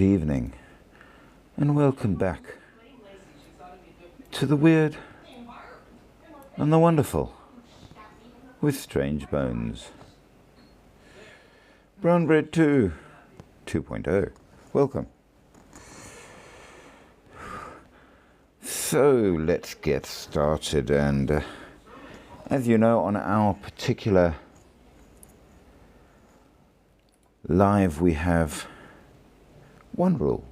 Good evening, and welcome back to the weird and the wonderful with Strange Bones. Brown Bread 2, 2.0. Welcome. So let's get started, and as you know, on our particular live we have one rule,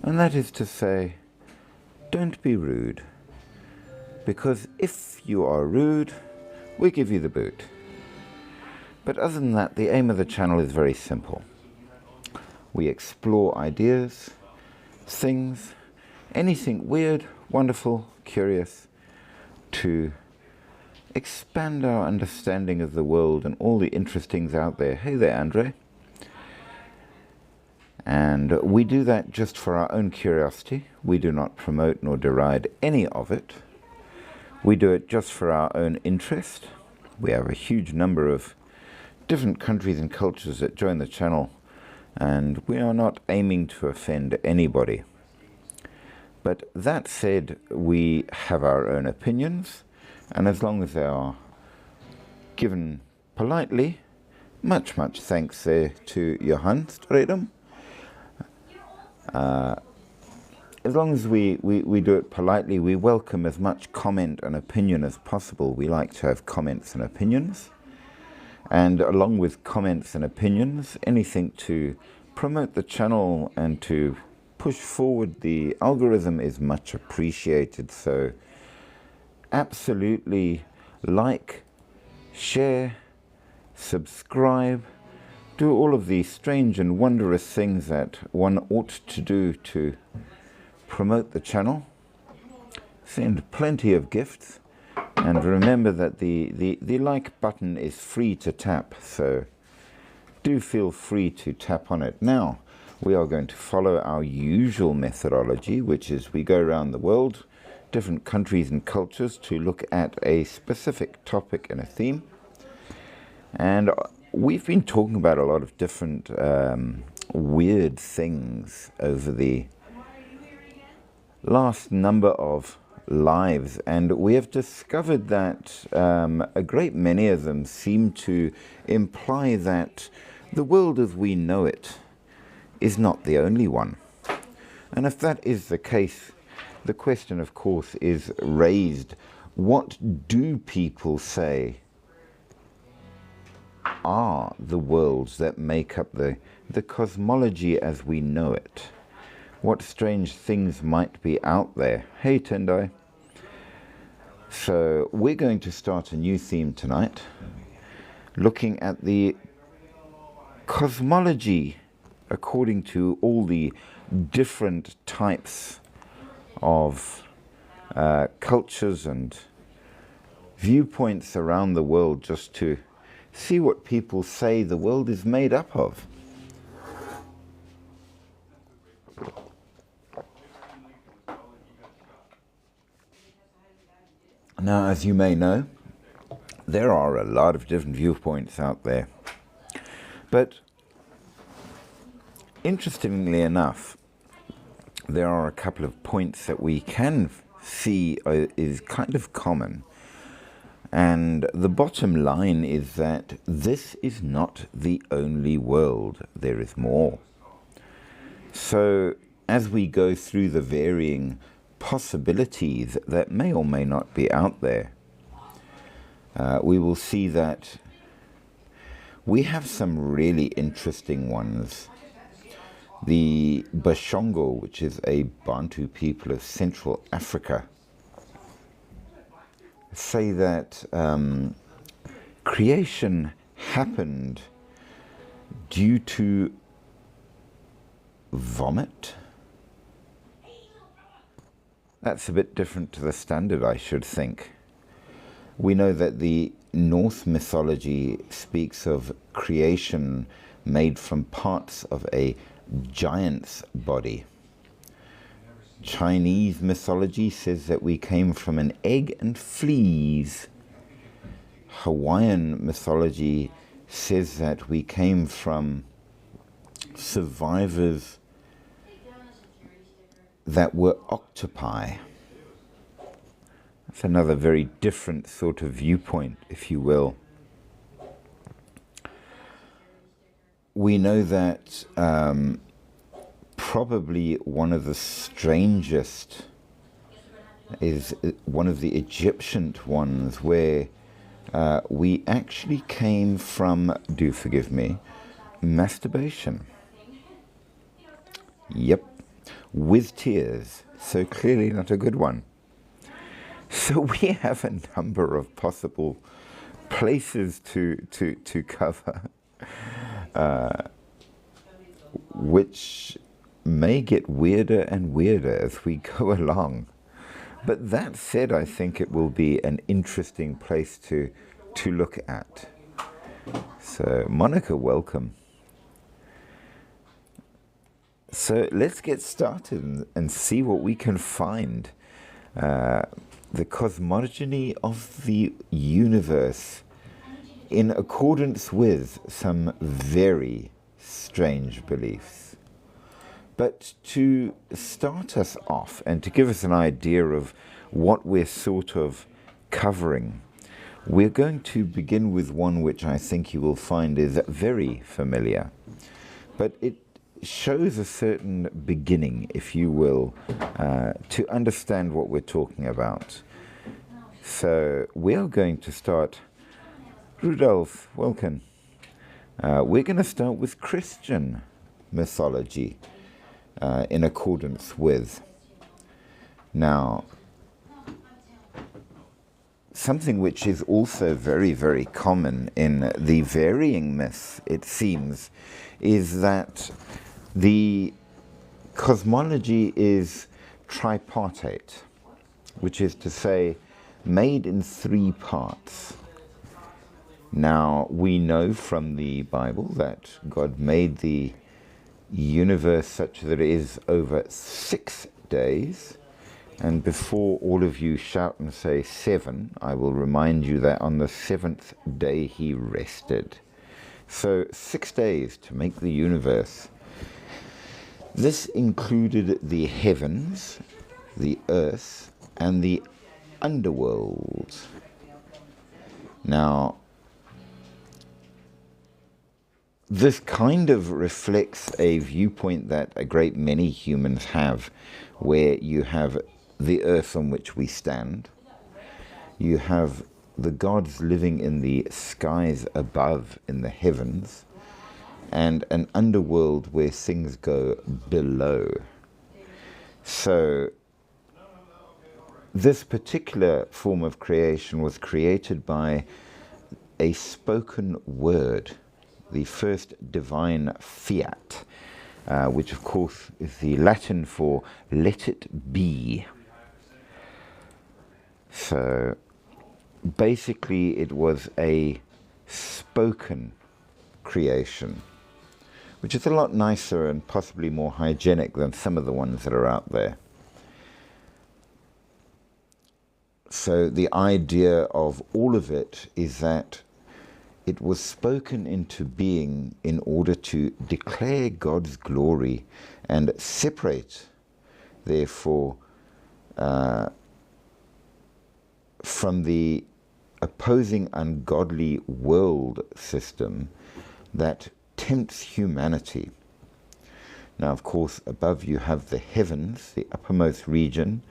and that is to say, don't be rude, because if you are rude, we give you the boot. But other than that, the aim of the channel is very simple. We explore ideas, things, anything weird, wonderful, curious, to expand our understanding of the world and all the interesting things out there. Hey there, Andre. And we do that just for our own curiosity. We do not promote nor deride any of it. We do it just for our own interest. We have a huge number of different countries and cultures that join the channel, and we are not aiming to offend anybody. But that said, we have our own opinions, and as long as they are given politely, much thanks there to Johan Stredum. As long as we do it politely, we welcome as much comment and opinion as possible. We like to have comments and opinions. And along with comments and opinions, anything to promote the channel and to push forward the algorithm is much appreciated. So absolutely like, share, subscribe, do all of these strange and wondrous things that one ought to do to promote the channel. Send plenty of gifts, and remember that the like button is free to tap, so do feel free to tap on it. Now we are going to follow our usual methodology, which is we go around the world, different countries and cultures, to look at a specific topic and a theme. And we've been talking about a lot of different weird things over the last number of lives, and we have discovered that a great many of them seem to imply that the world as we know it is not the only one. And if that is the case, the question, of course, is raised: what do people say are the worlds that make up the cosmology as we know it? What strange things might be out there? Hey, Tendai. So we're going to start a new theme tonight, looking at the cosmology according to all the different types of cultures and viewpoints around the world, just to see what people say the world is made up of. Now, as you may know, there are a lot of different viewpoints out there. But interestingly enough, there are a couple of points that we can see is kind of common. And the bottom line is that this is not the only world. There is more. So as we go through the varying possibilities that may or may not be out there, we will see that we have some really interesting ones. The Bashongo, which is a Bantu people of Central Africa, say that creation happened due to vomit. That's a bit different to the standard, I should think. We know that the Norse mythology speaks of creation made from parts of a giant's body. Chinese mythology says that we came from an egg and fleas. Hawaiian mythology says that we came from survivors that were octopi. That's another very different sort of viewpoint, if you will. We know that probably one of the strangest is one of the Egyptian ones, where we actually came from, do forgive me, masturbation. Yep, with tears, so clearly not a good one. So we have a number of possible places to cover, which may get weirder and weirder as we go along. But that said, I think it will be an interesting place to look at. So, Monica, welcome. So let's get started and see what we can find. The cosmogony of the universe in accordance with some very strange beliefs. But to start us off and to give us an idea of what we're sort of covering, we're going to begin with one which I think you will find is very familiar. But it shows a certain beginning, if you will, to understand what we're talking about. So we are going to start. Rudolf, welcome. We're going to start with Christian mythology. In accordance with. Now, something which is also very, very common in the varying myths, it seems, is that the cosmology is tripartite, which is to say, made in 3 parts. Now, we know from the Bible that God made the universe such that it is over 6 days, and before all of you shout and say 7, I will remind you that on the 7th day he rested. So 6 days to make the universe. This included the heavens, the earth, and the underworld. Now, this kind of reflects a viewpoint that a great many humans have, where you have the earth on which we stand, you have the gods living in the skies above, in the heavens, and an underworld where things go below. So this particular form of creation was created by a spoken word, the first divine fiat, which of course is the Latin for let it be. So basically it was a spoken creation, which is a lot nicer and possibly more hygienic than some of the ones that are out there. So the idea of all of it is that it was spoken into being in order to declare God's glory and separate, therefore, from the opposing ungodly world system that tempts humanity. Now, of course, above you have the heavens, the uppermost region,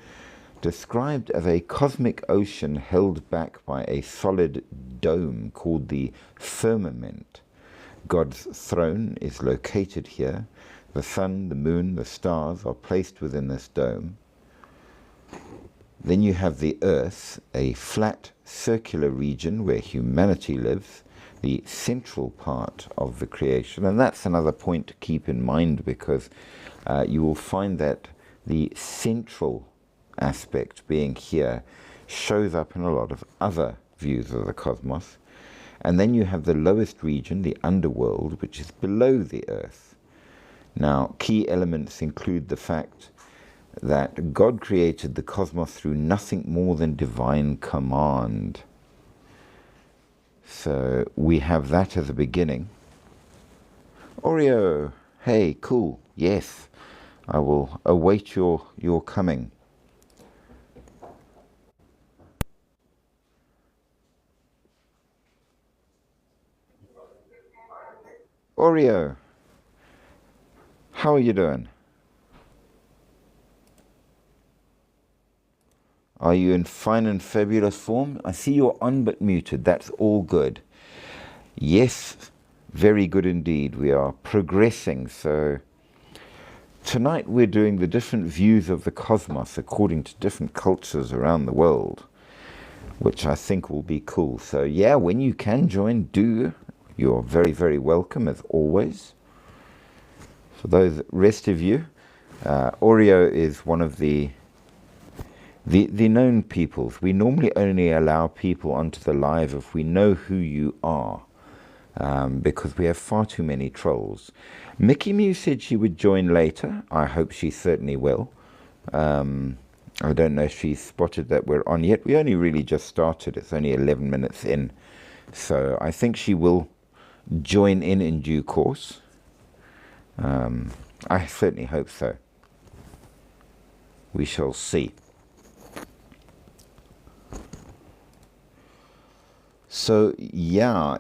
described as a cosmic ocean held back by a solid dome called the firmament. God's throne is located here. The sun, the moon, the stars are placed within this dome. Then you have the earth, a flat circular region where humanity lives, the central part of the creation. And that's another point to keep in mind, because you will find that the central aspect being here shows up in a lot of other views of the cosmos. And then you have the lowest region, the underworld, which is below the earth. Now, key elements include the fact that God created the cosmos through nothing more than divine command. So we have that as a beginning. Oreo, hey, cool, yes. I will await your coming. Oreo, how are you doing? Are you in fine and fabulous form? I see you're on but muted. That's all good. Yes, very good indeed. We are progressing. So tonight we're doing the different views of the cosmos according to different cultures around the world, which I think will be cool. So yeah, when you can join, do. You're very, very welcome as always. For those rest of you, Oreo is one of the known peoples. We normally only allow people onto the live if we know who you are, because we have far too many trolls. Mickey Mew said she would join later. I hope she certainly will. I don't know if she's spotted that we're on yet. We only really just started. It's only 11 minutes in. So I think she will join in due course. I certainly hope so. We shall see. So yeah,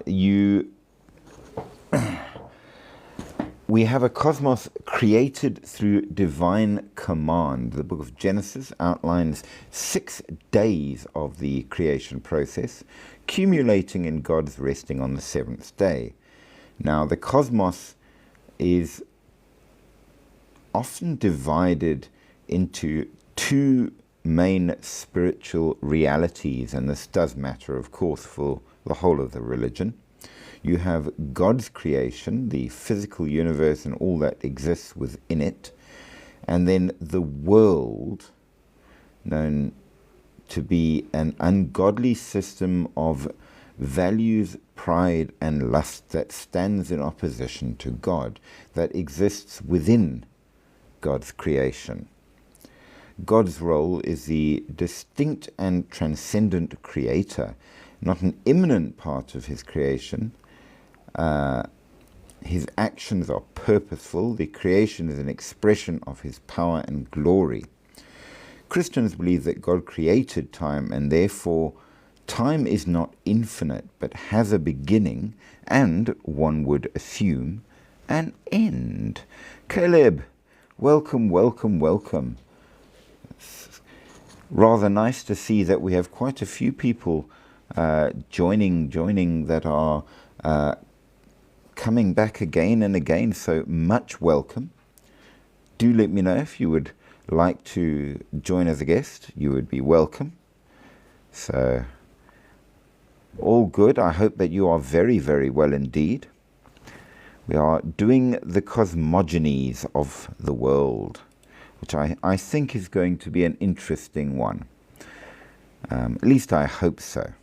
we have a cosmos created through divine command. The book of Genesis outlines 6 days of the creation process, culminating in God's resting on the 7th day. Now, the cosmos is often divided into 2 main spiritual realities, and this does matter, of course, for the whole of the religion. You have God's creation, the physical universe and all that exists within it, and then the world, known to be an ungodly system of values, pride, and lust that stands in opposition to God, that exists within God's creation. God's role is the distinct and transcendent creator, not an immanent part of his creation. His actions are purposeful. The creation is an expression of his power and glory. Christians believe that God created time, and therefore time is not infinite, but has a beginning and, one would assume, an end. Caleb, welcome, welcome, welcome. It's rather nice to see that we have quite a few people joining that are coming back again and again, so much welcome. Do let me know if you would like to join as a guest. You would be welcome. So, all good. I hope that you are very, very well indeed. We are doing the cosmogonies of the world, which I think is going to be an interesting one. At least I hope so.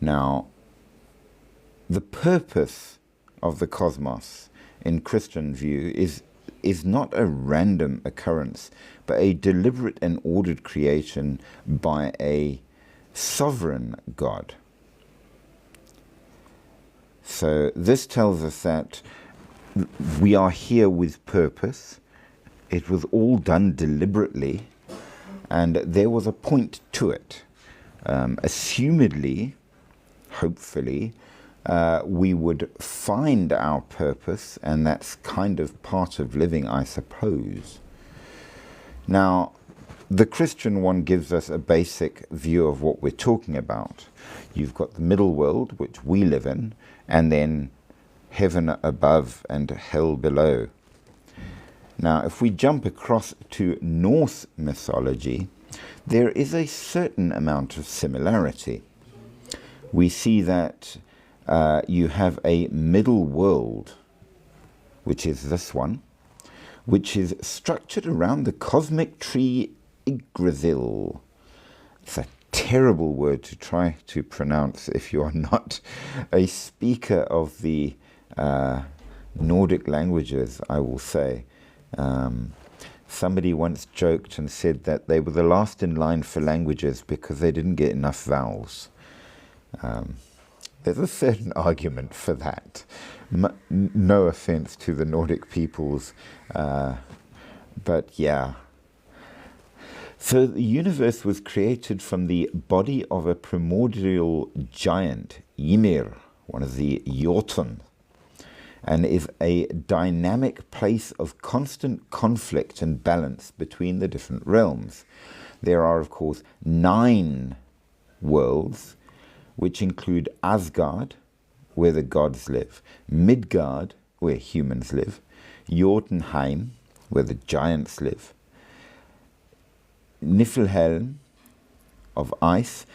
Now, the purpose of the cosmos in Christian view is not a random occurrence, but a deliberate and ordered creation by a sovereign God. So this tells us that we are here with purpose. It was all done deliberately, and there was a point to it. Assumedly, hopefully, we would find our purpose, and that's kind of part of living, I suppose. Now, the Christian one gives us a basic view of what we're talking about. You've got the middle world, which we live in, and then heaven above and hell below. Now, if we jump across to Norse mythology, there is a certain amount of similarity. We see that you have a middle world, which is this one, which is structured around the cosmic tree Yggdrasil. It's a terrible word to try to pronounce if you are not a speaker of the Nordic languages, I will say. Somebody once joked and said that they were the last in line for languages because they didn't get enough vowels. There's a certain argument for that. No offense to the Nordic peoples, but yeah. So the universe was created from the body of a primordial giant, Ymir, one of the Jotun, and is a dynamic place of constant conflict and balance between the different realms. There are, of course, 9 worlds, which include Asgard, where the gods live, Midgard, where humans live, Jotunheim, where the giants live, Niflheim of ice,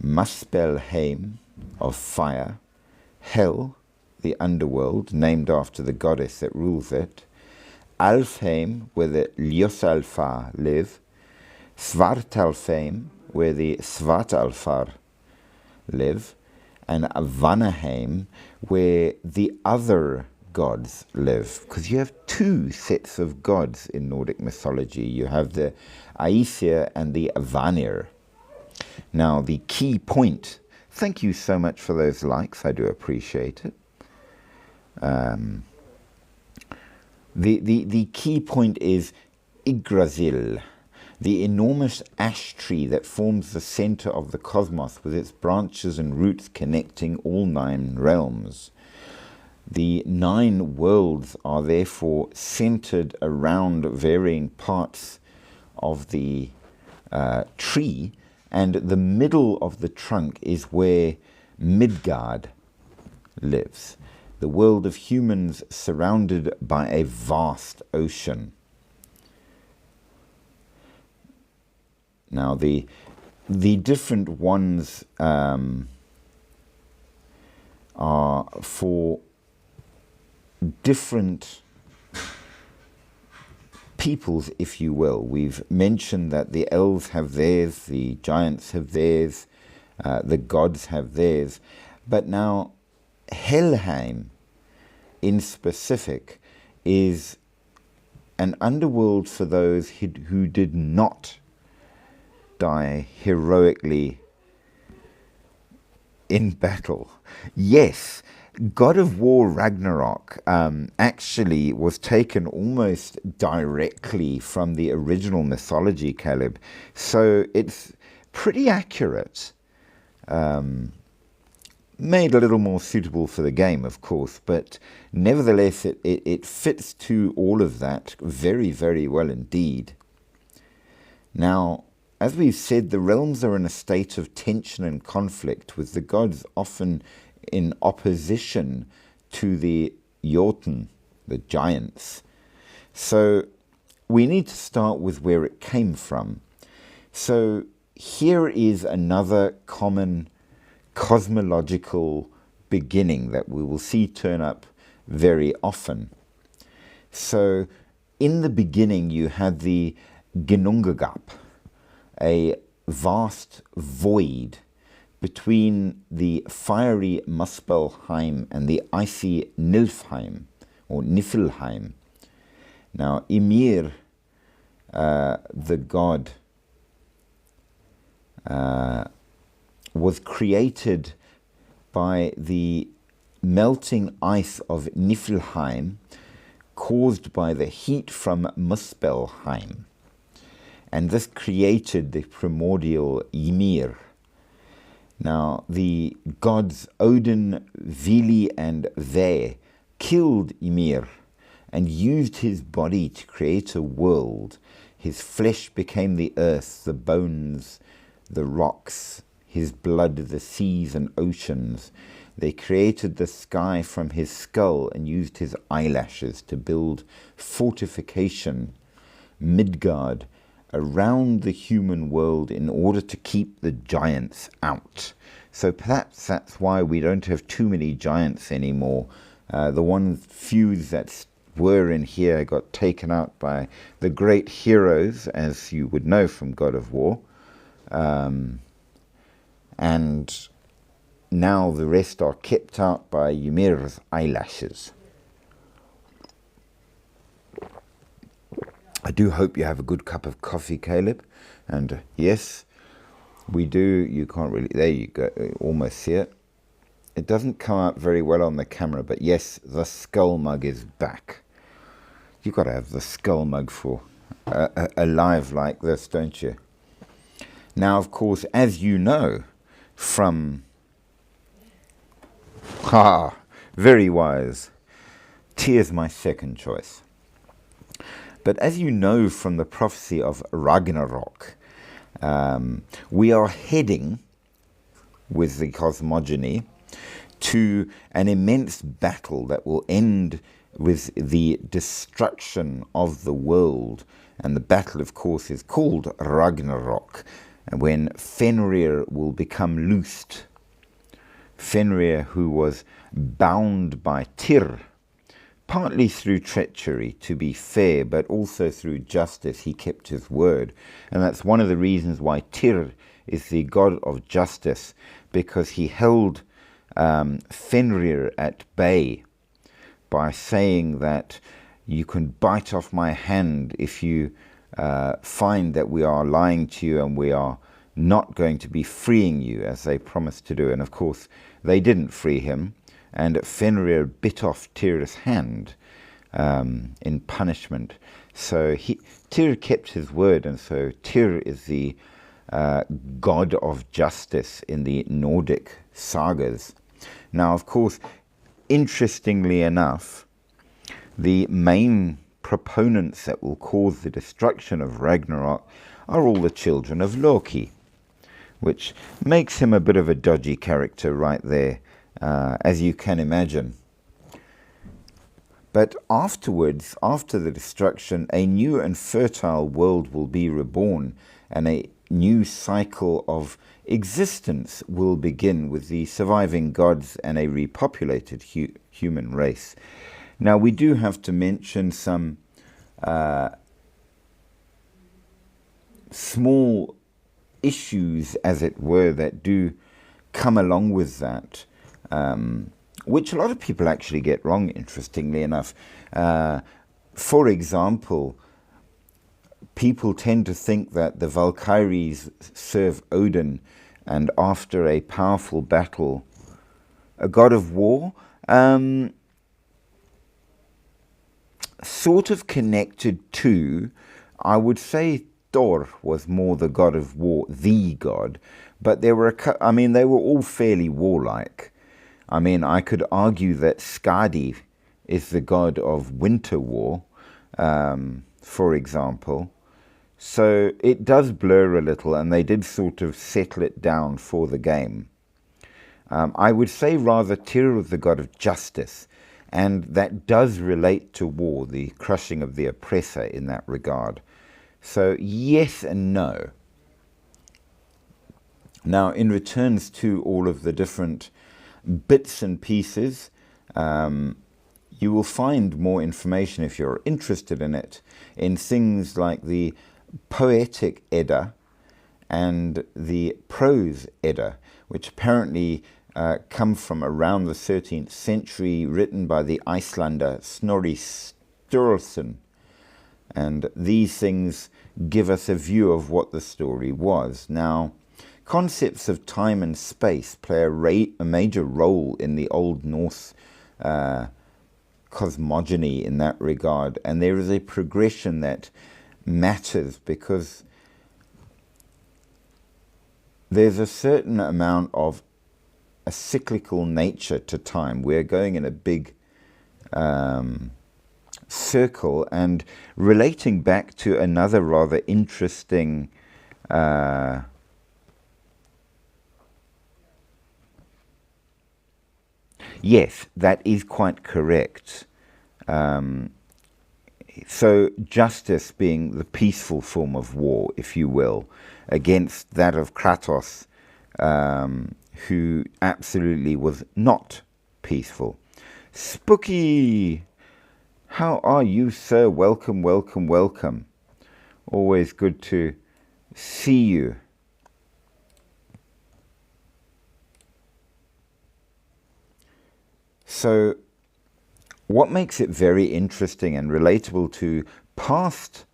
Muspelheim of fire, Hell, the underworld, named after the goddess that rules it, Alfheim, where the Ljosalfar live, Svartalfheim, where the Svartalfar live, and Vanaheim, where the other gods live. Because you have 2 sets of gods in Nordic mythology. You have the Aesir and the Vanir. Now, the key point, thank you so much for those likes, I do appreciate it. The key point is Yggdrasil, the enormous ash tree that forms the center of the cosmos with its branches and roots connecting all 9 realms. The 9 worlds are therefore centered around varying parts of the tree, and the middle of the trunk is where Midgard lives, the world of humans surrounded by a vast ocean. Now, the different ones are for different peoples, if you will. We've mentioned that the elves have theirs, the giants have theirs, the gods have theirs. But now, Helheim, in specific, is an underworld for those who did not die heroically in battle. Yes, God of War Ragnarok actually was taken almost directly from the original mythology, Caleb. So it's pretty accurate. Made a little more suitable for the game, of course, but nevertheless it fits to all of that very, very well indeed. Now, as we've said, the realms are in a state of tension and conflict, with the gods often in opposition to the Jotun, the giants. So we need to start with where it came from. So here is another common cosmological beginning that we will see turn up very often. So in the beginning you had the Ginnungagap, a vast void between the fiery Muspelheim and the icy Niflheim, or Niflheim. Now, Ymir, the god, was created by the melting ice of Niflheim caused by the heat from Muspelheim. And this created the primordial Ymir. Now, the gods Odin, Vili, and Ve killed Ymir and used his body to create a world. His flesh became the earth, the bones, the rocks, his blood, the seas and oceans. They created the sky from his skull and used his eyelashes to build fortification, Midgard, around the human world in order to keep the giants out. So perhaps that's why we don't have too many giants anymore. The few that were in here got taken out by the great heroes, as you would know from God of War. And now the rest are kept out by Ymir's eyelashes. I do hope you have a good cup of coffee, Caleb. And yes, we do. You can't really, there you go, almost see it. it doesn't come out very well on the camera, but yes, the skull mug is back. You've got to have the skull mug for a live like this, don't you? Now, of course, as you know from... very wise. Tyr's my second choice. But as you know from the prophecy of Ragnarok, we are heading, with the cosmogony, to an immense battle that will end with the destruction of the world. And the battle, of course, is called Ragnarok, when Fenrir will become loosed. Fenrir, who was bound by Tyr, partly through treachery, to be fair, but also through justice. He kept his word. And that's one of the reasons why Tyr is the god of justice, because he held Fenrir at bay by saying that you can bite off my hand if you find that we are lying to you and we are not going to be freeing you as they promised to do. And of course, they didn't free him, and Fenrir bit off Tyr's hand in punishment. So Tyr kept his word, and so Tyr is the god of justice in the Nordic sagas. Now, of course, interestingly enough, the main proponents that will cause the destruction of Ragnarok are all the children of Loki, which makes him a bit of a dodgy character right there, as you can imagine. But afterwards, after the destruction, a new and fertile world will be reborn, and a new cycle of existence will begin with the surviving gods and a repopulated human race. Now, we do have to mention some small issues, as it were, that do come along with that, which a lot of people actually get wrong, interestingly enough. For example, people tend to think that the Valkyries serve Odin, and after a powerful battle, a god of war, sort of connected to, I would say Thor was more the god of war, the god, but there were, they were all fairly warlike. I mean, I could argue that Skadi is the god of winter war, for example. So it does blur a little, and they did sort of settle it down for the game. I would say rather Tyr was the god of justice, and that does relate to war, the crushing of the oppressor in that regard. So yes and no. Now, in returns to all of the different bits and pieces, you will find more information, if you're interested in it, in things like the Poetic Edda and the Prose Edda, which apparently come from around the 13th century, written by the Icelander Snorri Sturluson. And these things give us a view of what the story was. Now, concepts of time and space play a major role in the Old Norse cosmogony in that regard, and there is a progression that matters, because there's a certain amount of a cyclical nature to time. We're going in a big circle, and relating back to another rather interesting yes, that is quite correct. So justice being the peaceful form of war, if you will, against that of Kratos, who absolutely was not peaceful. Spooky! How are you, sir? Welcome, welcome, welcome. Always good to see you. So, what makes it very interesting and relatable to past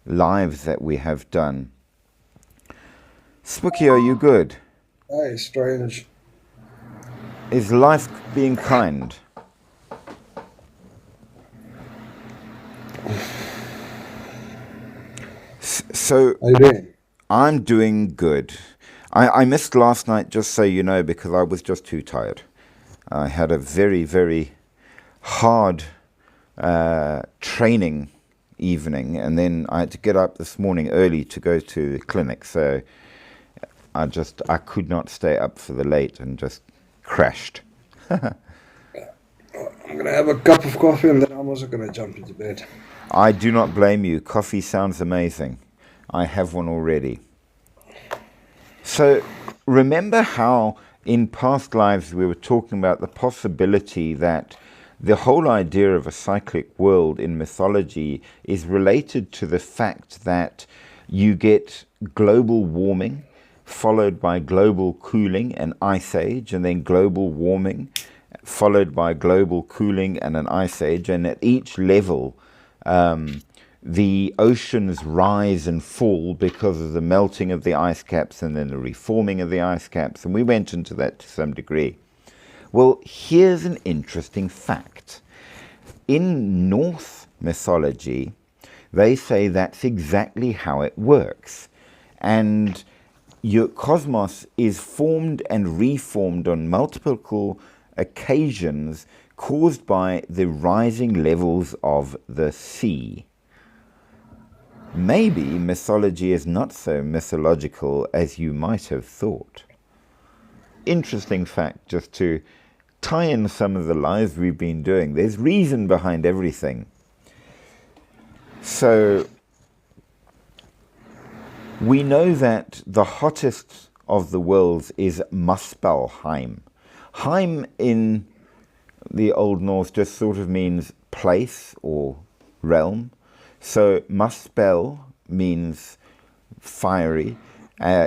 lives that we have done? Spooky, are you good? Hey, strange. Is life being kind? So How you doing? I'm doing good. I missed last night, just so you know, because I was just too tired. I had a very, very hard training evening, and then I had to get up this morning early to go to the clinic. So I could not stay up for the late and just crashed. I'm gonna have a cup of coffee and then I'm also gonna jump into bed. I do not blame you. Coffee sounds amazing. I have one already. So remember how in past lives we were talking about the possibility that the whole idea of a cyclic world in mythology is related to the fact that you get global warming followed by global cooling and ice age, and then global warming followed by global cooling and an ice age, and at each level the oceans rise and fall because of the melting of the ice caps and then the reforming of the ice caps, and we went into that to some degree. Well, here's an interesting fact. In Norse mythology, they say that's exactly how it works. And your cosmos is formed and reformed on multiple occasions caused by the rising levels of the sea. Maybe mythology is not so mythological as you might have thought. Interesting fact, just to tie in some of the lives we've been doing. There's reason behind everything. So we know that the hottest of the worlds is Muspelheim. Heim in the Old Norse just sort of means place or realm. So Muspel means fiery.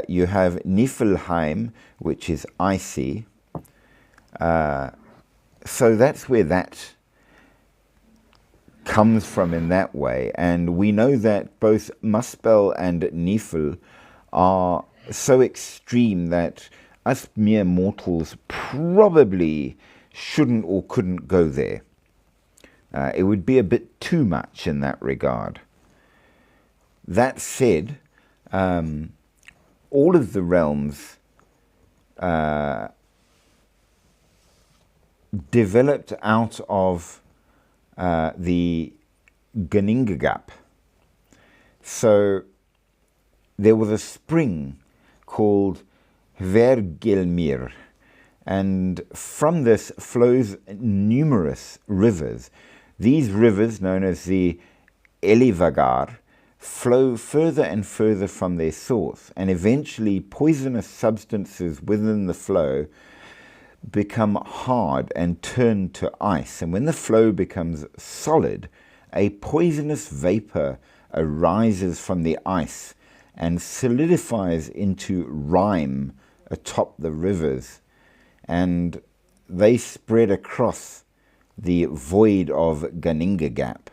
You have Niflheim, which is icy. So that's where that comes from in that way. And we know that both Muspel and Nifl are so extreme that us mere mortals probably shouldn't or couldn't go there. It would be a bit too much in that regard. That said, all of the realms developed out of the Ginnungagap. So there was a spring called Hvergelmir, and from this flows numerous rivers. These rivers, known as the Elivagar, flow further and further from their source, and eventually poisonous substances within the flow become hard and turn to ice. And when the flow becomes solid, a poisonous vapor arises from the ice and solidifies into rime atop the rivers, and they spread across the void of Ginnungagap.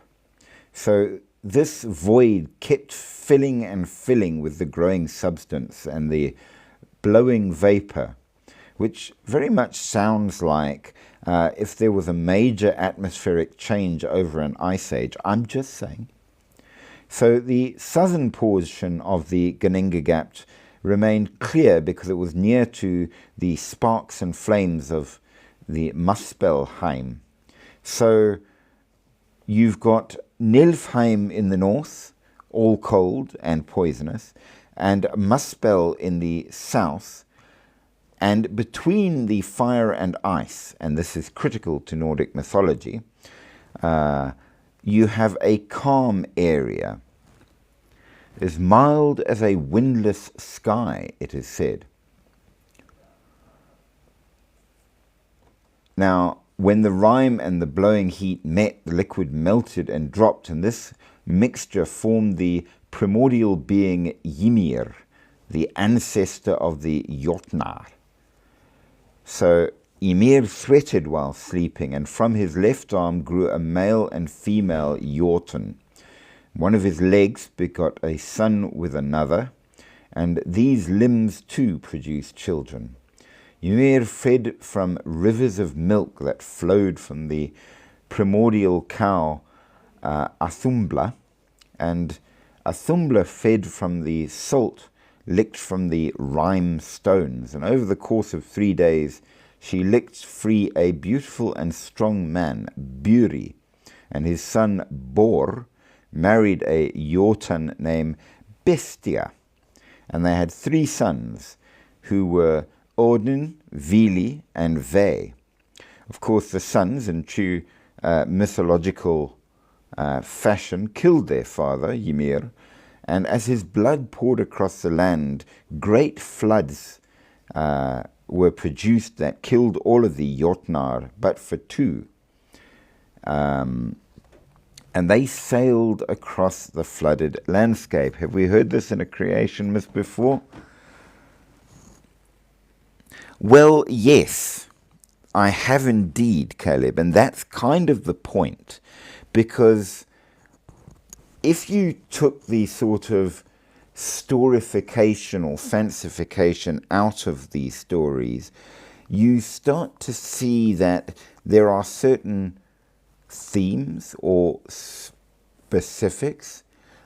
So this void kept filling and filling with the growing substance and the blowing vapor, which very much sounds like if there was a major atmospheric change over an ice age. I'm just saying. So the southern portion of the Ginnungagap remained clear because it was near to the sparks and flames of the Muspelheim. So you've got Niflheim in the north, all cold and poisonous, and Muspel in the south. And between the fire and ice, and this is critical to Nordic mythology, you have a calm area, as mild as a windless sky, it is said. Now, when the rime and the blowing heat met, the liquid melted and dropped, and this mixture formed the primordial being Ymir, the ancestor of the Jotnar. So Ymir sweated while sleeping, and from his left arm grew a male and female Jotun. One of his legs begot a son with another, and these limbs too produced children. Ymir fed from rivers of milk that flowed from the primordial cow Athumbla, and Athumbla fed from the salt licked from the rime stones, and over the course of 3 days she licked free a beautiful and strong man, Buri, and his son Bor married a Jotun named Bestia, and they had 3 sons who were Odin, Vili, and Ve. Of course, the sons, in true mythological fashion, killed their father, Ymir, and as his blood poured across the land, great floods were produced that killed all of the Jotnar, but for 2. And they sailed across the flooded landscape. Have we heard this in a creation myth before? Well, yes, I have indeed, Caleb, and that's kind of the point, because if you took the sort of storification or fancification out of these stories, you start to see that there are certain themes or specifics.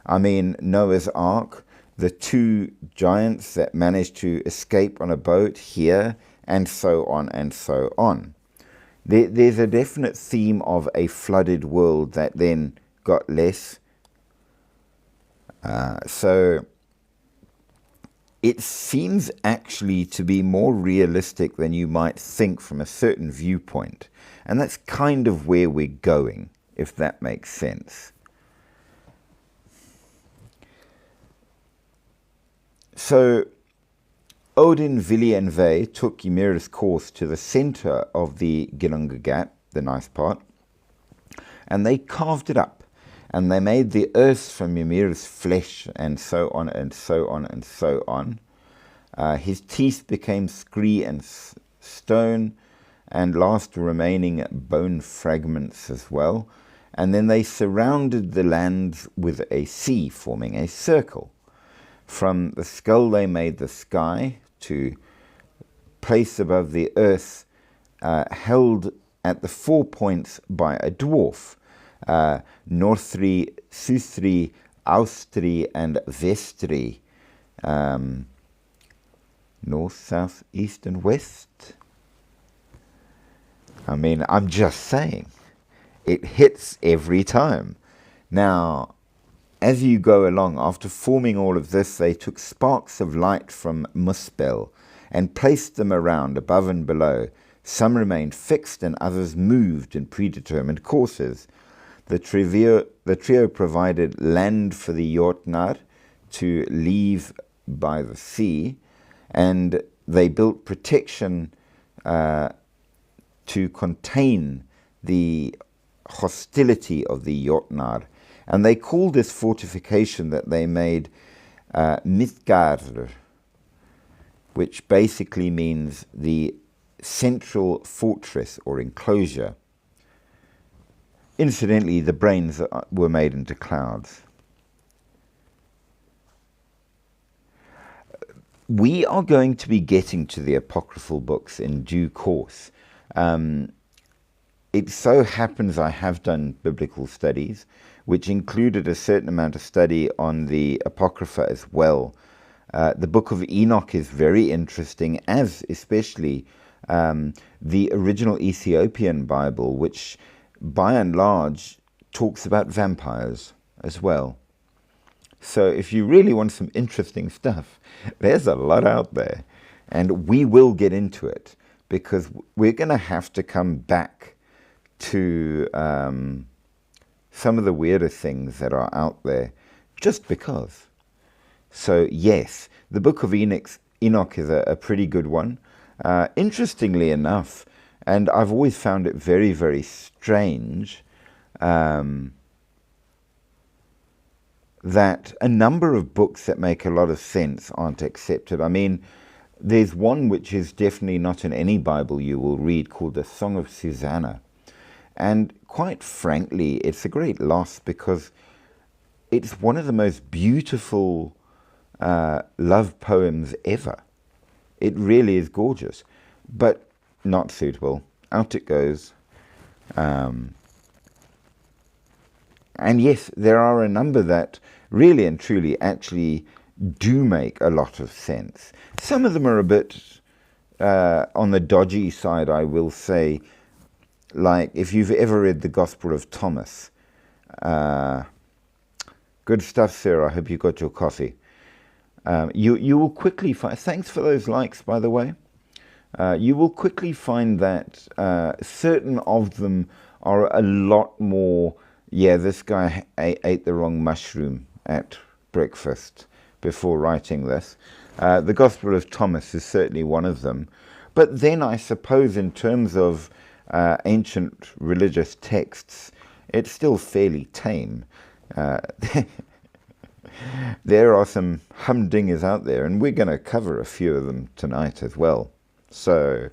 I mean, Noah's Ark, the 2 giants that managed to escape on a boat here, and so on and so on. There's a definite theme of a flooded world that then got less. So it seems actually to be more realistic than you might think from a certain viewpoint. And that's kind of where we're going, if that makes sense. So Odin, Vili, and Ve took Ymir's course to the center of the Gilunga Gap, the nice part, and they carved it up, and they made the earth from Ymir's flesh, and so on and so on and so on. His teeth became scree and stone, and last remaining bone fragments as well. And then they surrounded the land with a sea, forming a circle. From the skull they made the sky, to place above the earth, held at the 4 points by a dwarf, Northri, Suthri, Austri, and Vestri, north, south, east, and west. I mean, I'm just saying, it hits every time. Now, as you go along, after forming all of this, they took sparks of light from Muspel and placed them around, above and below. Some remained fixed and others moved in predetermined courses. The trio provided land for the Jotnar to leave by the sea, and they built protection to contain the hostility of the Jotnar. And they called this fortification that they made Midgard, which basically means the central fortress or enclosure. Incidentally, the brains were made into clouds. We are going to be getting to the apocryphal books in due course. It so happens I have done biblical studies, which included a certain amount of study on the Apocrypha as well. The Book of Enoch is very interesting, as especially the original Ethiopian Bible, which by and large talks about vampires as well. So if you really want some interesting stuff, there's a lot out there. And we will get into it, because we're going to have to come back to some of the weirder things that are out there, just because. So yes, the Book of Enoch is a pretty good one. Interestingly enough, and I've always found it very, very strange, that a number of books that make a lot of sense aren't accepted. I mean, there's one which is definitely not in any Bible you will read, called the Song of Susanna. And quite frankly, it's a great loss, because it's one of the most beautiful love poems ever. It really is gorgeous. but not suitable. Out it goes. And yes, there are a number that really and truly actually do make a lot of sense. Some of them are a bit on the dodgy side, I will say. Like, if you've ever read the Gospel of Thomas, good stuff, sir. I hope you got your coffee. You will quickly find, thanks for those likes, by the way. You will quickly find that certain of them are a lot more, yeah, this guy ate the wrong mushroom at breakfast before writing this. The Gospel of Thomas is certainly one of them. But then I suppose in terms of ancient religious texts, it's still fairly tame. There are some humdingers out there, and we're going to cover a few of them tonight as well. So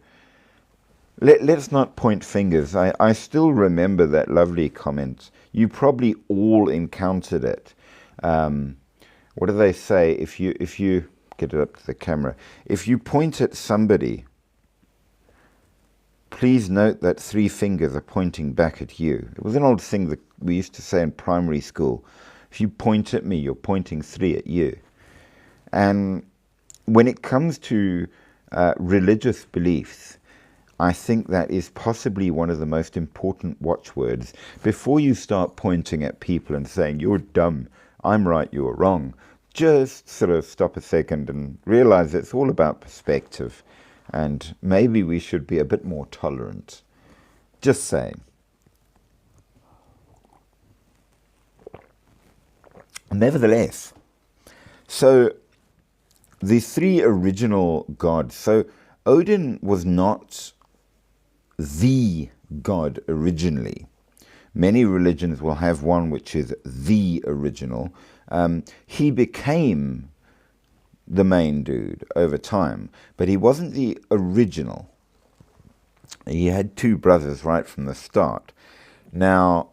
let's not point fingers. I still remember that lovely comment. You probably all encountered it. What do they say? If you get it up to the camera, if you point at somebody, please note that 3 fingers are pointing back at you. It was an old thing that we used to say in primary school. If you point at me, you're pointing 3 at you. And when it comes to religious beliefs, I think that is possibly one of the most important watchwords. Before you start pointing at people and saying, you're dumb, I'm right, you're wrong, just sort of stop a second and realize it's all about perspective. And maybe we should be a bit more tolerant. Just saying. Nevertheless, so the 3 original gods. So Odin was not the god originally. Many religions will have one which is the original. He became the main dude over time, but he wasn't the original. He had 2 brothers right from the start. Now,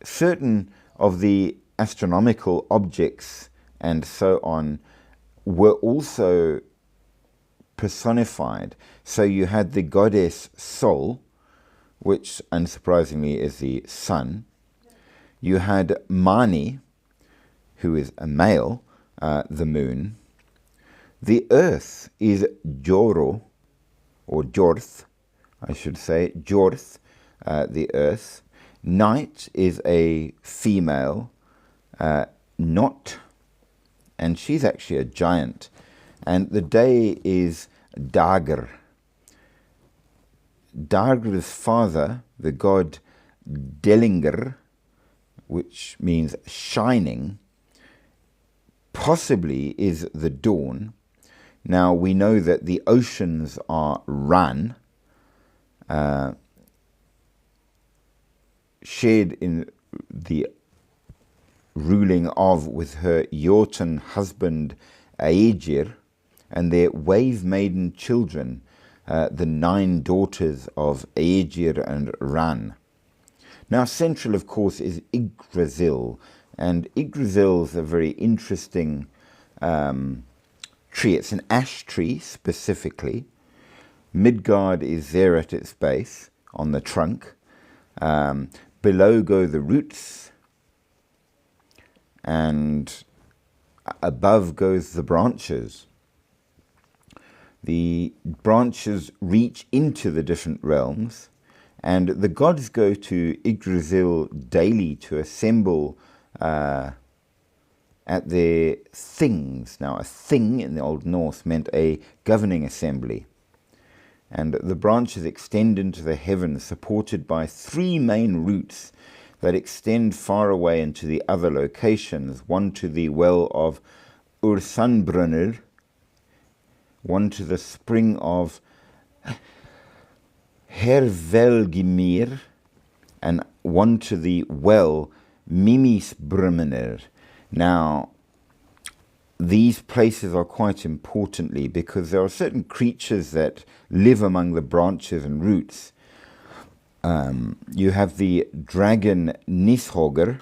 certain of the astronomical objects and so on were also personified. So you had the goddess Sol, which unsurprisingly is the sun. You had Mani, who is a male, the moon. The earth is Joro, or Jorth, I should say, Jorth, the earth. Night is a female, Not, and she's actually a giant. And the day is Dagr. Dagr's father, the god Delingr, which means shining, possibly is the dawn. Now we know that the oceans are Ran, shared in the ruling of with her Jotun husband Aegir, and their wave-maiden children, the 9 daughters of Aegir and Ran. Now central, of course, is Yggdrasil, and Yggdrasil is a very interesting tree. It's an ash tree, specifically. Midgard is there at its base, on the trunk. Below go the roots, and above goes the branches. The branches reach into the different realms, and the gods go to Yggdrasil daily to assemble at their things. Now, a thing in the Old Norse meant a governing assembly. And the branches extend into the heavens, supported by 3 main roots that extend far away into the other locations, one to the well of Ursanbrunner, one to the spring of Hervelgimir, and one to the well Mimisbrumner. Now, these places are quite importantly because there are certain creatures that live among the branches and roots. You have the dragon Nishogr,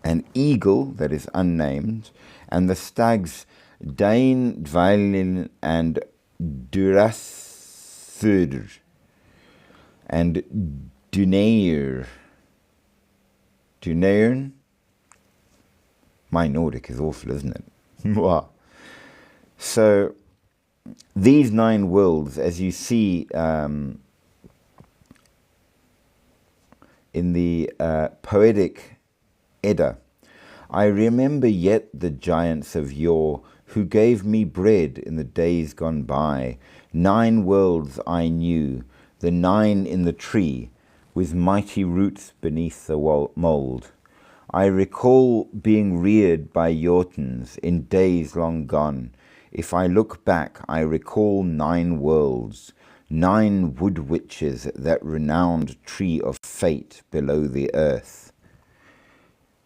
an eagle that is unnamed, and the stags Dain, Dvailin, and Duras Thur, and Dunair. Dunairn? My Nordic is awful, isn't it? So, these 9 worlds, as you see in the poetic Edda, I remember yet the giants of yore who gave me bread in the days gone by. 9 worlds I knew, the 9 in the tree, with mighty roots beneath the mould. I recall being reared by Jotuns in days long gone. If I look back, I recall 9 worlds, 9 wood witches, that renowned tree of fate below the earth.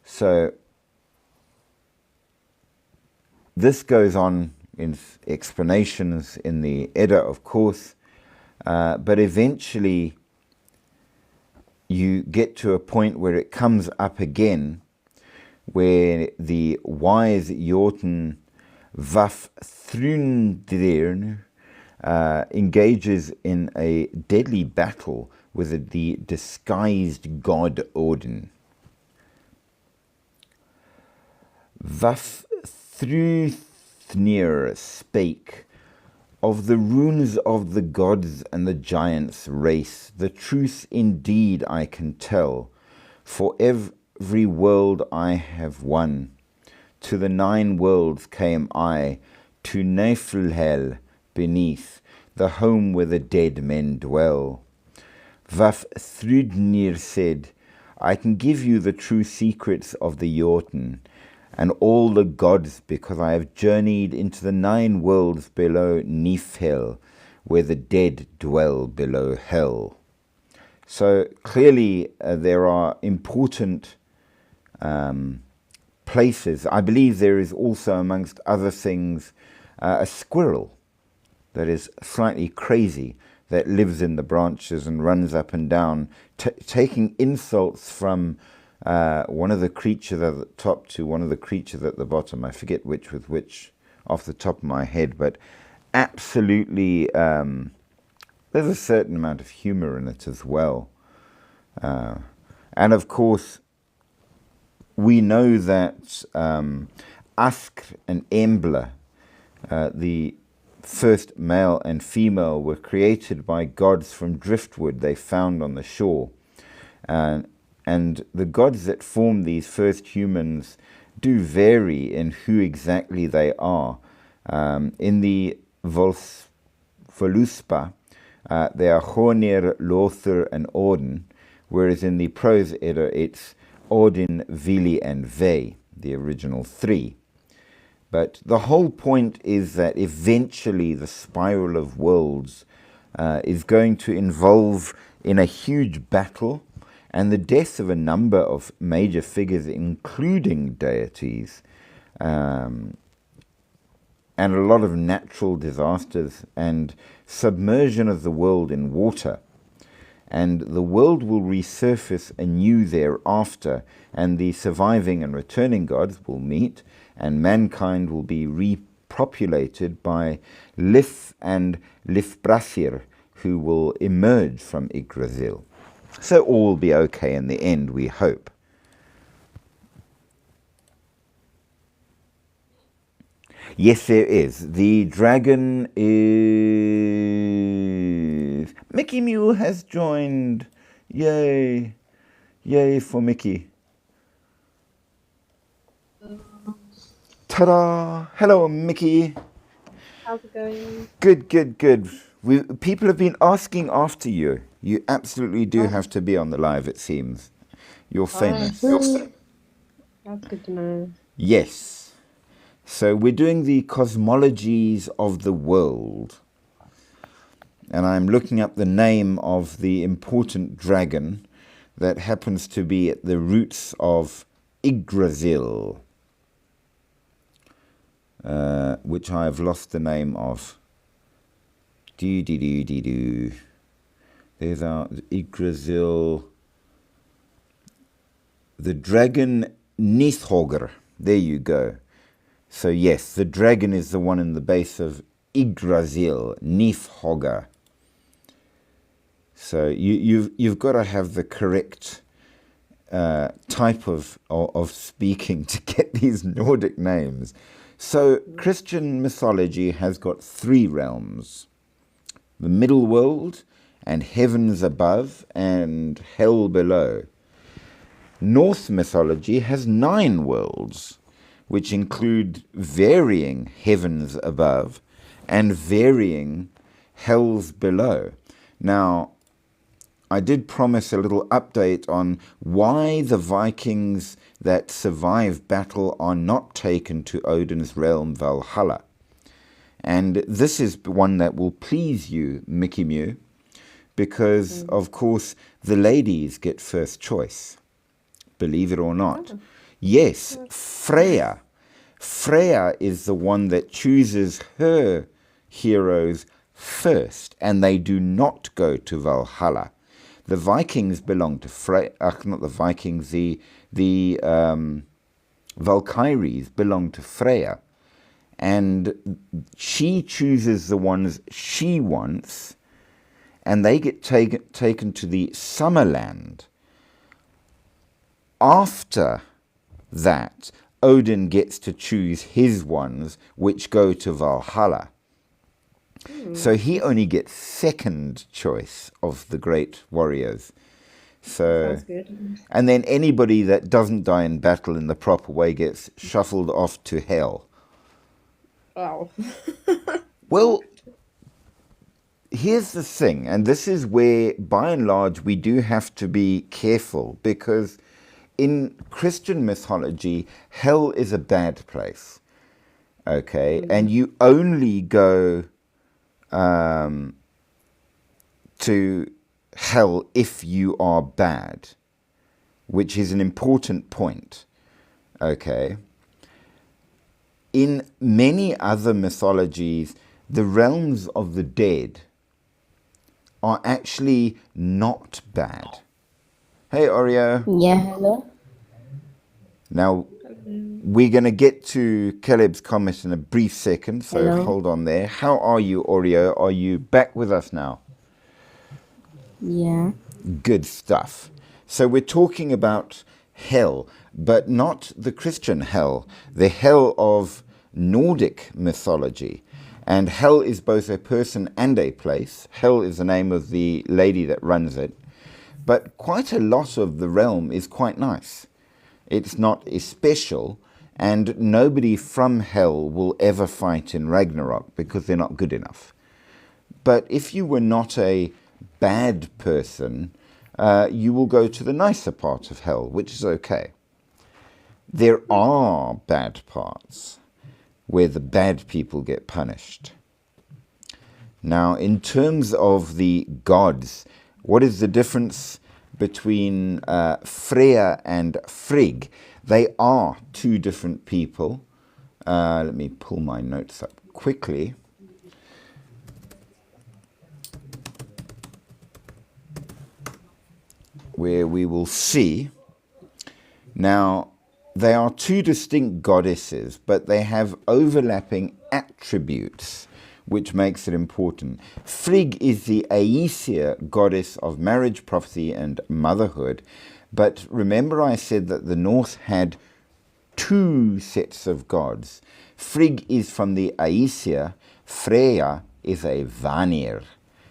So, this goes on in explanations in the Edda, of course, but eventually you get to a point where it comes up again, where the wise Jotun Vafthrudnir engages in a deadly battle with the disguised god Odin. Vafthrudnir spake, of the runes of the gods and the giants' race, the truth indeed I can tell, for every world I have won. To the 9 worlds came I, to Niflhel beneath, the home where the dead men dwell. Vafthrudnir said, I can give you the true secrets of the Jotun, and all the gods, because I have journeyed into the 9 worlds below Niflhel, where the dead dwell below hell. So clearly there are important places. I believe there is also, amongst other things, a squirrel that is slightly crazy, that lives in the branches and runs up and down, taking insults from one of the creatures at the top to one of the creatures at the bottom. I forget which with which off the top of my head, but absolutely there's a certain amount of humor in it as well. And of course, we know that Askr and Embla, the first male and female, were created by gods from driftwood they found on the shore. And the gods that form these first humans do vary in who exactly they are. In the Voluspa, they are Honir, Lothar, and Odin, whereas in the Prose Edda it's Odin, Vili, and Ve, the original 3. But the whole point is that eventually the spiral of worlds is going to involve in a huge battle and the death of a number of major figures, including deities, and a lot of natural disasters and submersion of the world in water. And the world will resurface anew thereafter, and the surviving and returning gods will meet, and mankind will be repopulated by Lif and Lifbrasir, who will emerge from Yggdrasil. So all will be okay in the end, we hope. Yes, there is. The dragon is... Mickey Mew has joined. Yay. Yay for Mickey. Ta-da! Hello, Mickey. How's it going? Good, good, good. People have been asking after you. You absolutely do have to be on the live, it seems. You're famous. That's good to know. Yes. So we're doing the cosmologies of the world. And I'm looking up the name of the important dragon that happens to be at the roots of Yggdrasil, which I have lost the name of. There's our Yggdrasil. The dragon Nithogr. There you go. So yes, the dragon is the one in the base of Yggdrasil, Nithogr. So you've got to have the correct type of speaking to get these Nordic names. So Christian mythology has got 3 realms: the middle world, and heavens above, and hell below. Norse mythology has 9 worlds, which include varying heavens above and varying hells below. Now, I did promise a little update on why the Vikings that survive battle are not taken to Odin's realm Valhalla. And this is one that will please you, Mickey Mew, because, of course, the ladies get first choice, believe it or not. Yes, Freya. Freya is the one that chooses her heroes first, and they do not go to Valhalla. The Vikings belong to Freya, not the Vikings, the Valkyries belong to Freya. And she chooses the ones she wants, and they get taken to the Summerland. After that, Odin gets to choose his ones, which go to Valhalla. So he only gets second choice of the great warriors. So, Sounds good. and then anybody that doesn't die in battle in the proper way gets shuffled off to hell. Wow. Well, here's the thing, and this is where, by and large, we do have to be careful, because in Christian mythology, hell is a bad place, okay? And you only go to hell if you are bad, which is an important point, okay? In many other mythologies, the realms of the dead are actually not bad. Hey, Oreo. Yeah, hello. Now, we're going to get to Caleb's comment in a brief second, so Hello. hold on there. How are you, Oreo? Are you back with us now? Yeah. Good stuff. So we're talking about hell, but not the Christian hell, the hell of Nordic mythology. And hell is both a person and a place. Hel is the name of the lady that runs it. But quite a lot of the realm is quite nice. It's not special, and nobody from hell will ever fight in Ragnarok because they're not good enough. But if you were not a bad person, you will go to the nicer part of hell, which is okay. There are bad parts where the bad people get punished. Now, in terms of the gods, what is the difference between Freya and Frigg? They are 2 different people. Let me pull my notes up quickly. Where we will see. Now, they are 2 distinct goddesses, but they have overlapping attributes, which makes it important. Frigg is the Aesir goddess of marriage, prophecy, and motherhood. But remember I said that the Norse had 2 sets of gods. Frigg is from the Aesir. Freya is a Vanir.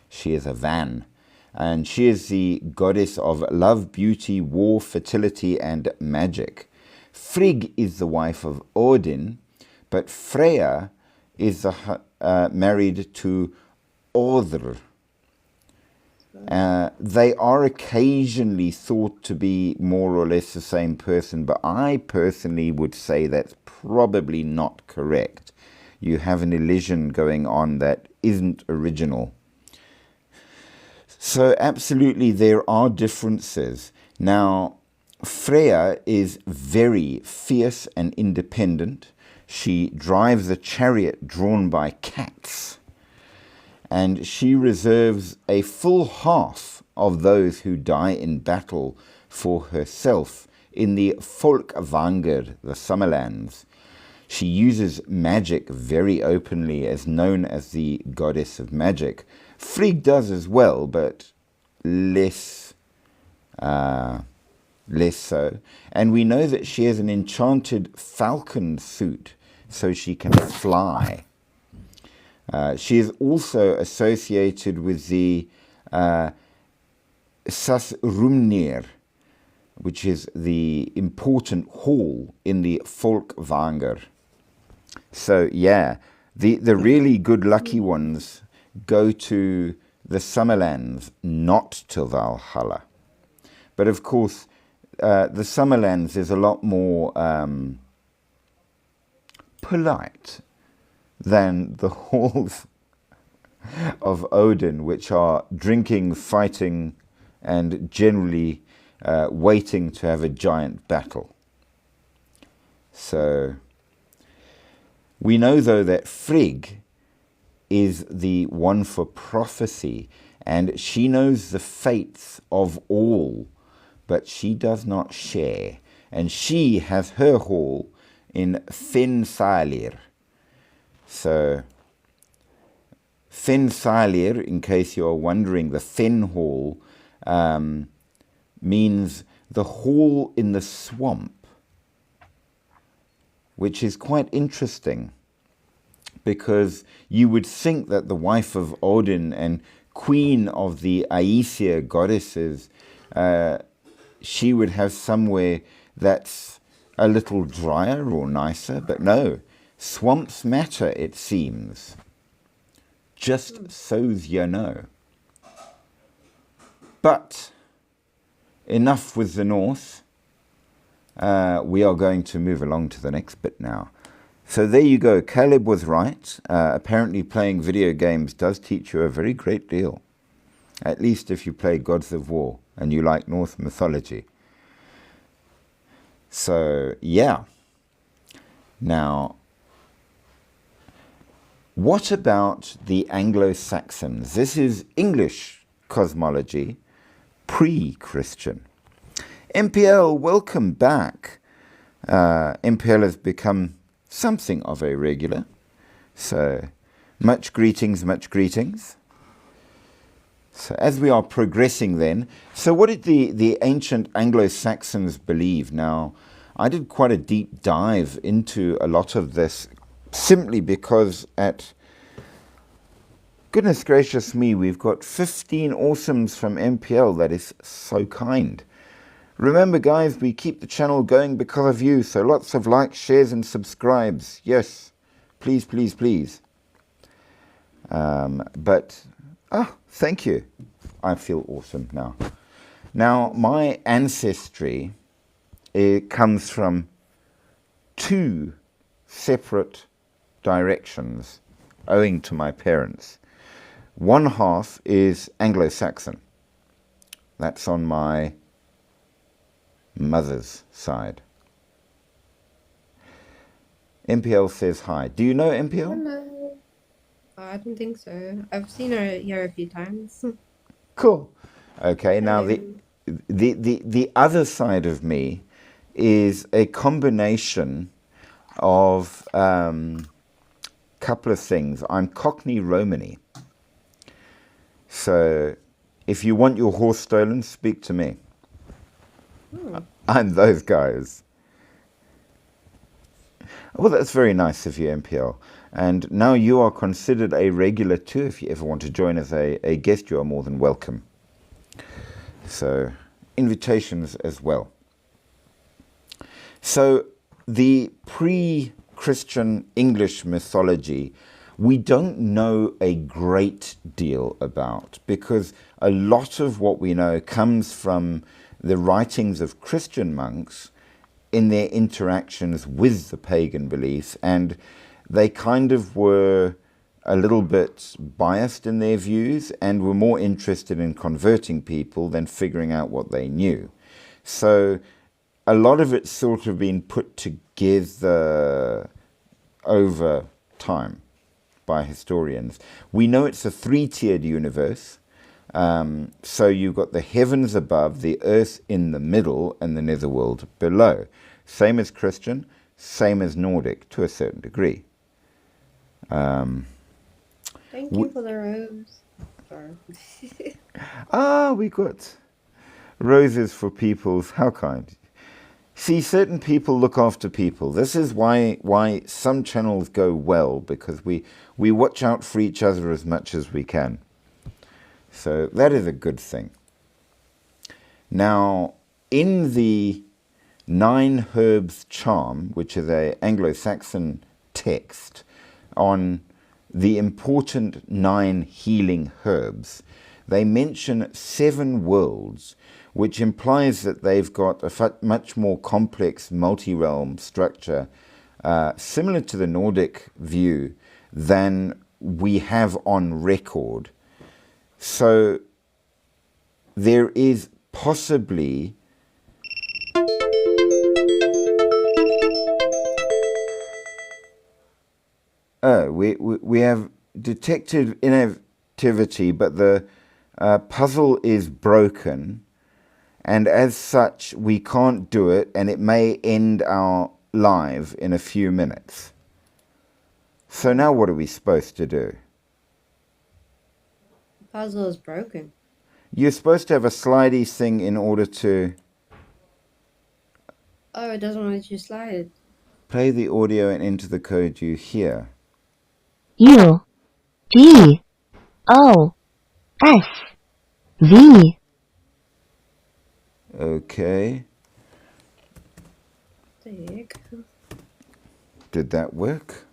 She is a Van. And she is the goddess of love, beauty, war, fertility, and magic. Frigg is the wife of Odin, but Freya is married to Odr. They are occasionally thought to be more or less the same person, but I personally would say that's probably not correct. You have an elision going on that isn't original. So absolutely there are differences. Now, Freya is very fierce and independent. She drives a chariot drawn by cats, and she reserves a full half of those who die in battle for herself in the Folkvanger, the Summerlands. She uses magic very openly, as known as the goddess of magic. Frigg does as well, but less so. And we know that she has an enchanted falcon suit, so she can fly. She is also associated with the Sasrumnir, which is the important hall in the Folkvanger. So yeah, the really good lucky ones go to the Summerlands, not to Valhalla. But of course, the Summerlands is a lot more polite than the halls of Odin, which are drinking, fighting, and generally waiting to have a giant battle. So we know, though, that Frigg is the one for prophecy, and she knows the fates of all, but she does not share. And she has her hall in Fensalir. So Fensalir, in case you're wondering, the Fen Hall means the hall in the swamp, which is quite interesting, because you would think that the wife of Odin and queen of the Aesir goddesses, she would have somewhere that's a little drier or nicer, but no, swamps matter, it seems. Just so's you know. But enough with the North. We are going to move along to the next bit now. So there you go. Caleb was right. Apparently playing video games does teach you a very great deal. At least if you play Gods of War and you like Norse mythology. So, yeah. Now, what about the Anglo-Saxons? This is English cosmology, pre-Christian. MPL, welcome back. MPL has become something of a regular. So, much greetings, much greetings. So, as we are progressing then, so what did the ancient Anglo-Saxons believe? Now, I did quite a deep dive into a lot of this, simply because at, goodness gracious me, we've got 15 awesomes from MPL. That is so kind. Remember, guys, we keep the channel going because of you, so lots of likes, shares, and subscribes. Yes, please, please, please. Thank you. I feel awesome now. Now, my ancestry, it comes from two separate directions, owing to my parents. One half is Anglo-Saxon. That's on my mother's side. MPL says hi. Do you know MPL? Hello. I don't think so. I've seen her here a few times. Cool. Okay, now Hello. the other side of me is a combination of couple of things. I'm Cockney Romany. So if you want your horse stolen, speak to me. I'm those guys. Well, that's very nice of you, MPL. And now you are considered a regular too. If you ever want to join as a guest, you are more than welcome. So, invitations as well. So, the pre-Christian English mythology, we don't know a great deal about, because a lot of what we know comes from the writings of Christian monks in their interactions with the pagan beliefs, and they kind of were a little bit biased in their views and were more interested in converting people than figuring out what they knew. So a lot of it's sort of been put together over time by historians. We know it's a three-tiered universe. So you've got the heavens above, the earth in the middle, and the netherworld below. Same as Christian, same as Nordic to a certain degree. Thank you for the rose. Sorry. Ah, we got roses for people's. How kind. See, certain people look after people. This is why some channels go well, because we watch out for each other as much as we can. So that is a good thing. Now, in the 9 Herbs Charm, which is an Anglo-Saxon text on the important 9 healing herbs, they mention 7 worlds, which implies that they've got a much more complex multi-realm structure, similar to the Nordic view, than we have on record. So there is possibly we have detected inactivity, but the puzzle is broken, and as such we can't do it, and it may end our live in a few minutes. So now what are we supposed to do? The puzzle is broken. You're supposed to have a slidey thing in order to Oh, it doesn't let you slide it. play the audio and enter the code you hear. U D O S V. Okay, Dick. did that work?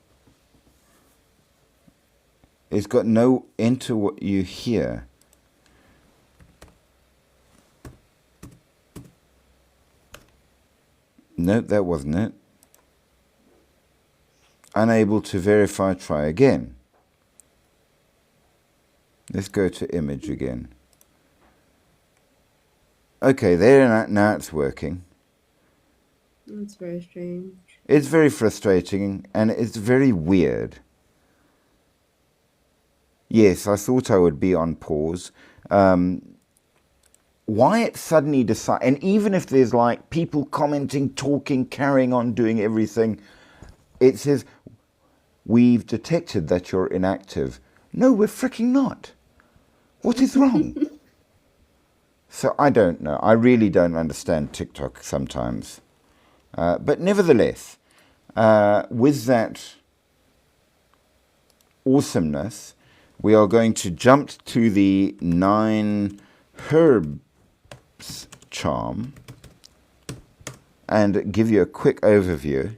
It's got no enter what you hear. Nope, that wasn't it. Unable to verify, try again. Let's go to image again. Okay, there, now it's working. That's very strange. It's very frustrating and it's very weird. Yes, I thought I would be on pause. Why it suddenly decide, and even if there's like people commenting, talking, carrying on, doing everything, it says, we've detected that you're inactive. No, we're freaking not. What is wrong? So I don't know. I really don't understand TikTok sometimes. But nevertheless, with that awesomeness, we are going to jump to the 9 Herbs Charm and give you a quick overview.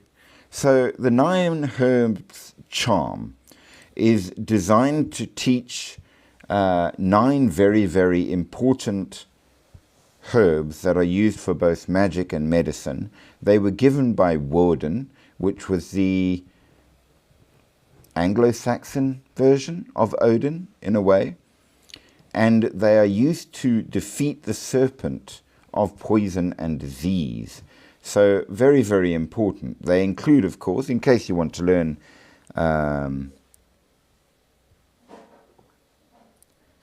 So the 9 Herbs Charm is designed to teach 9 very, very important herbs that are used for both magic and medicine. They were given by Woden, which was the Anglo-Saxon version of Odin, in a way. And they are used to defeat the serpent of poison and disease. So very, very important. They include, of course, in case you want to learn,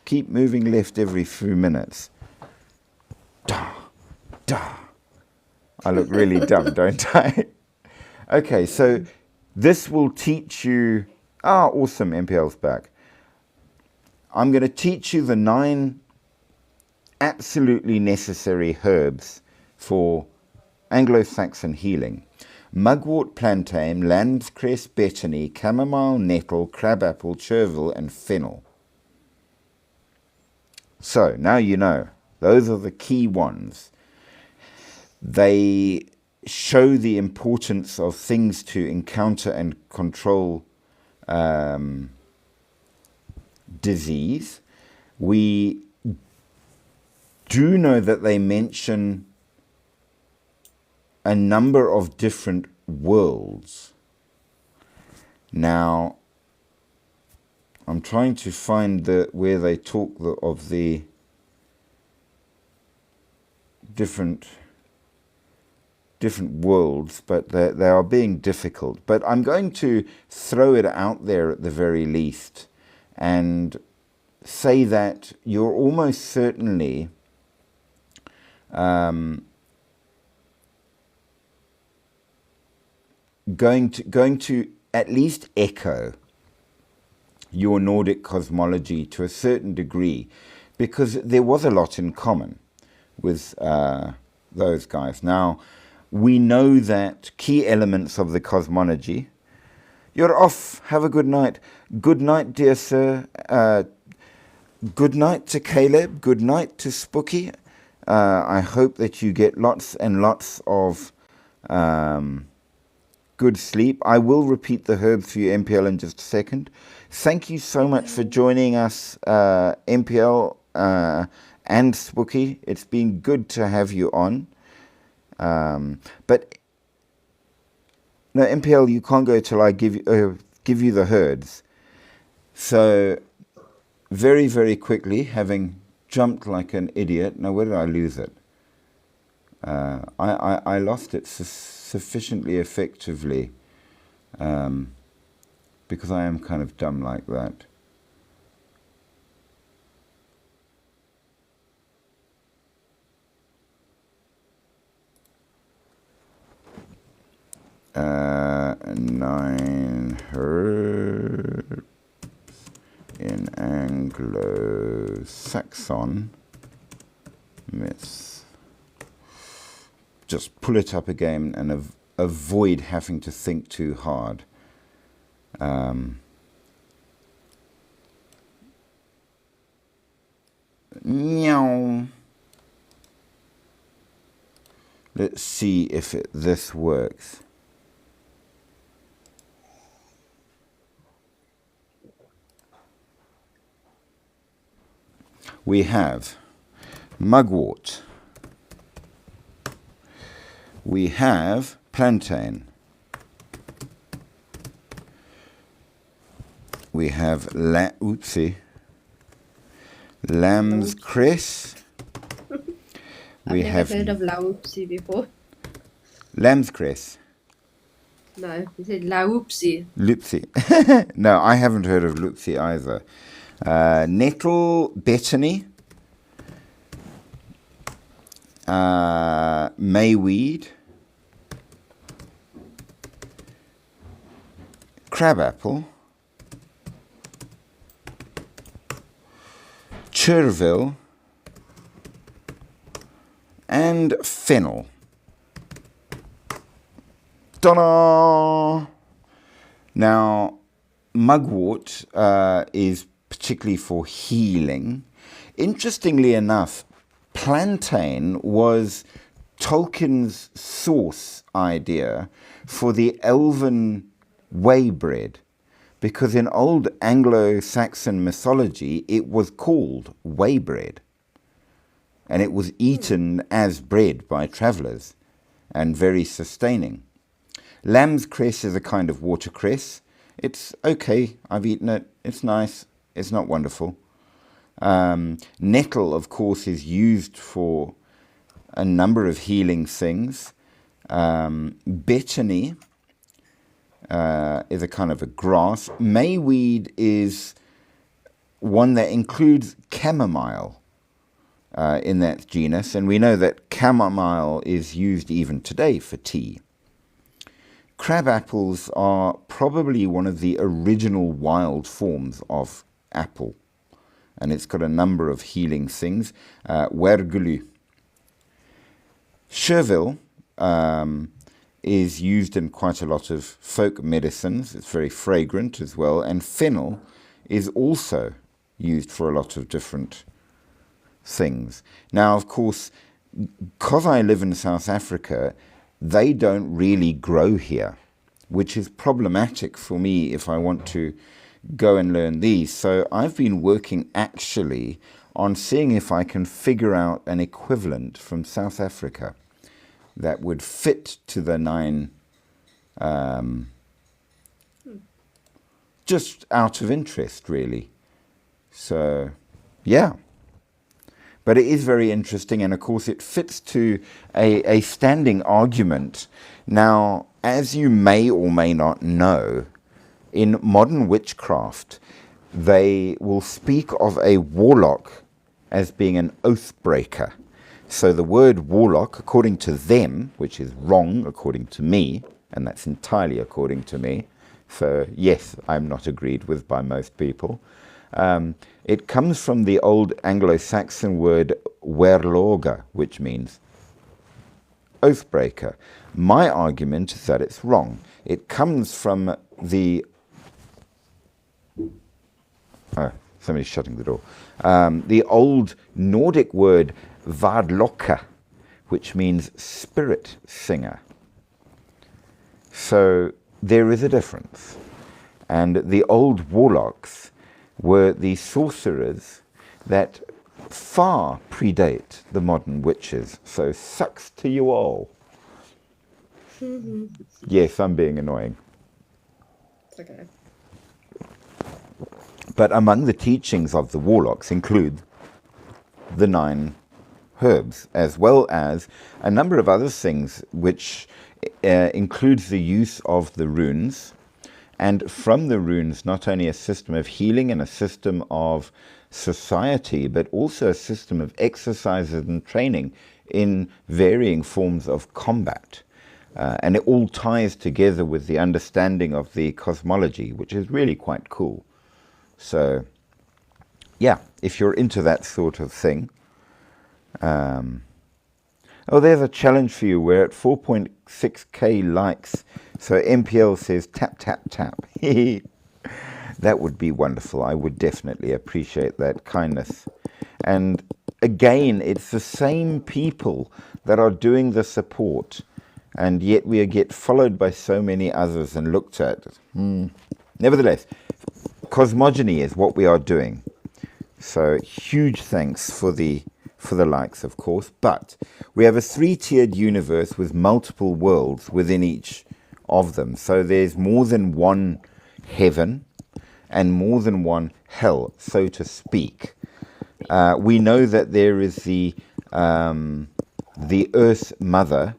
keep moving left every few minutes. Da, da. I look really dumb, don't I? Okay, so this will teach you... Ah, awesome, MPL's back. I'm going to teach you the 9 absolutely necessary herbs for Anglo-Saxon healing. Mugwort, plantain, lamb's cress, betony, chamomile, nettle, crabapple, chervil, and fennel. So, now you know. Those are the key ones. They show the importance of things to encounter and control disease. We do know that they mention a number of different worlds. Now, I'm trying to find where they talk of the different worlds, but they are being difficult. But I'm going to throw it out there at the very least and say that you're almost certainly going to at least echo your Nordic cosmology to a certain degree, because there was a lot in common with those guys. Now, we know that key elements of the cosmology. You're off. Have a good night. Good night, dear sir. Good night to Caleb. Good night to Spooky. I hope that you get lots and lots of good sleep. I will repeat the herbs for you, MPL, in just a second. Thank you so much for joining us, MPL and Spooky. It's been good to have you on. But no, MPL, you can't go till I give you the herds. So very, very quickly, having jumped like an idiot. Now, where did I lose it? I lost it sufficiently effectively because I am kind of dumb like that. Nine herbs in Anglo-Saxon myths. Just pull it up again and avoid having to think too hard. Meow. Let's see if this works. We have mugwort. We have plantain. We have lamb's cress. I've never heard of laupsi before. Lamb's cress. No, you said laupsi. Lupsi. No, I haven't heard of lupsi either. Nettle, betony, mayweed, crabapple, chervil, and fennel. Ta-da! Now, mugwort is particularly for healing. Interestingly enough, plantain was Tolkien's source idea for the elven way bread, because in old Anglo-Saxon mythology it was called way bread, and it was eaten as bread by travellers and very sustaining. Lamb's cress is a kind of watercress. It's okay, I've eaten it, it's nice. It's not wonderful. Nettle, of course, is used for a number of healing things. Betony is a kind of a grass. Mayweed is one that includes chamomile in that genus, and we know that chamomile is used even today for tea. Crab apples are probably one of the original wild forms of apple, and it's got a number of healing things. Wergulu. Chervil is used in quite a lot of folk medicines. It's very fragrant as well, and fennel is also used for a lot of different things. Now, of course, because I live in South Africa, they don't really grow here, which is problematic for me if I want to go and learn these. So I've been working actually on seeing if I can figure out an equivalent from South Africa that would fit to the 9, just out of interest, really. So, yeah. But it is very interesting, and of course it fits to a standing argument. Now, as you may or may not know, in modern witchcraft, they will speak of a warlock as being an oath breaker. So the word warlock, according to them, which is wrong according to me, and that's entirely according to me, So yes, I'm not agreed with by most people. It comes from the old Anglo-Saxon word werloga, which means oathbreaker. My argument is that it's wrong. It comes from the... Oh, somebody's shutting the door. The old Nordic word vadloka, which means spirit singer. So there is a difference. And the old warlocks were the sorcerers that far predate the modern witches. So sucks to you all. Yes, I'm being annoying. It's okay. But among the teachings of the warlocks include the 9 herbs, as well as a number of other things, which includes the use of the runes, and from the runes not only a system of healing and a system of society, but also a system of exercises and training in varying forms of combat. And it all ties together with the understanding of the cosmology, which is really quite cool. So, yeah, if you're into that sort of thing. Oh, there's a challenge for you. We're at 4.6k likes. So MPL says tap, tap, tap. That would be wonderful. I would definitely appreciate that kindness. And again, it's the same people that are doing the support. And yet we get followed by so many others and looked at. Nevertheless, cosmogony is what we are doing. So huge thanks for the likes, of course. But we have a 3-tiered universe with multiple worlds within each of them. So there's more than one heaven and more than one hell, so to speak. We know that there is the Earth Mother,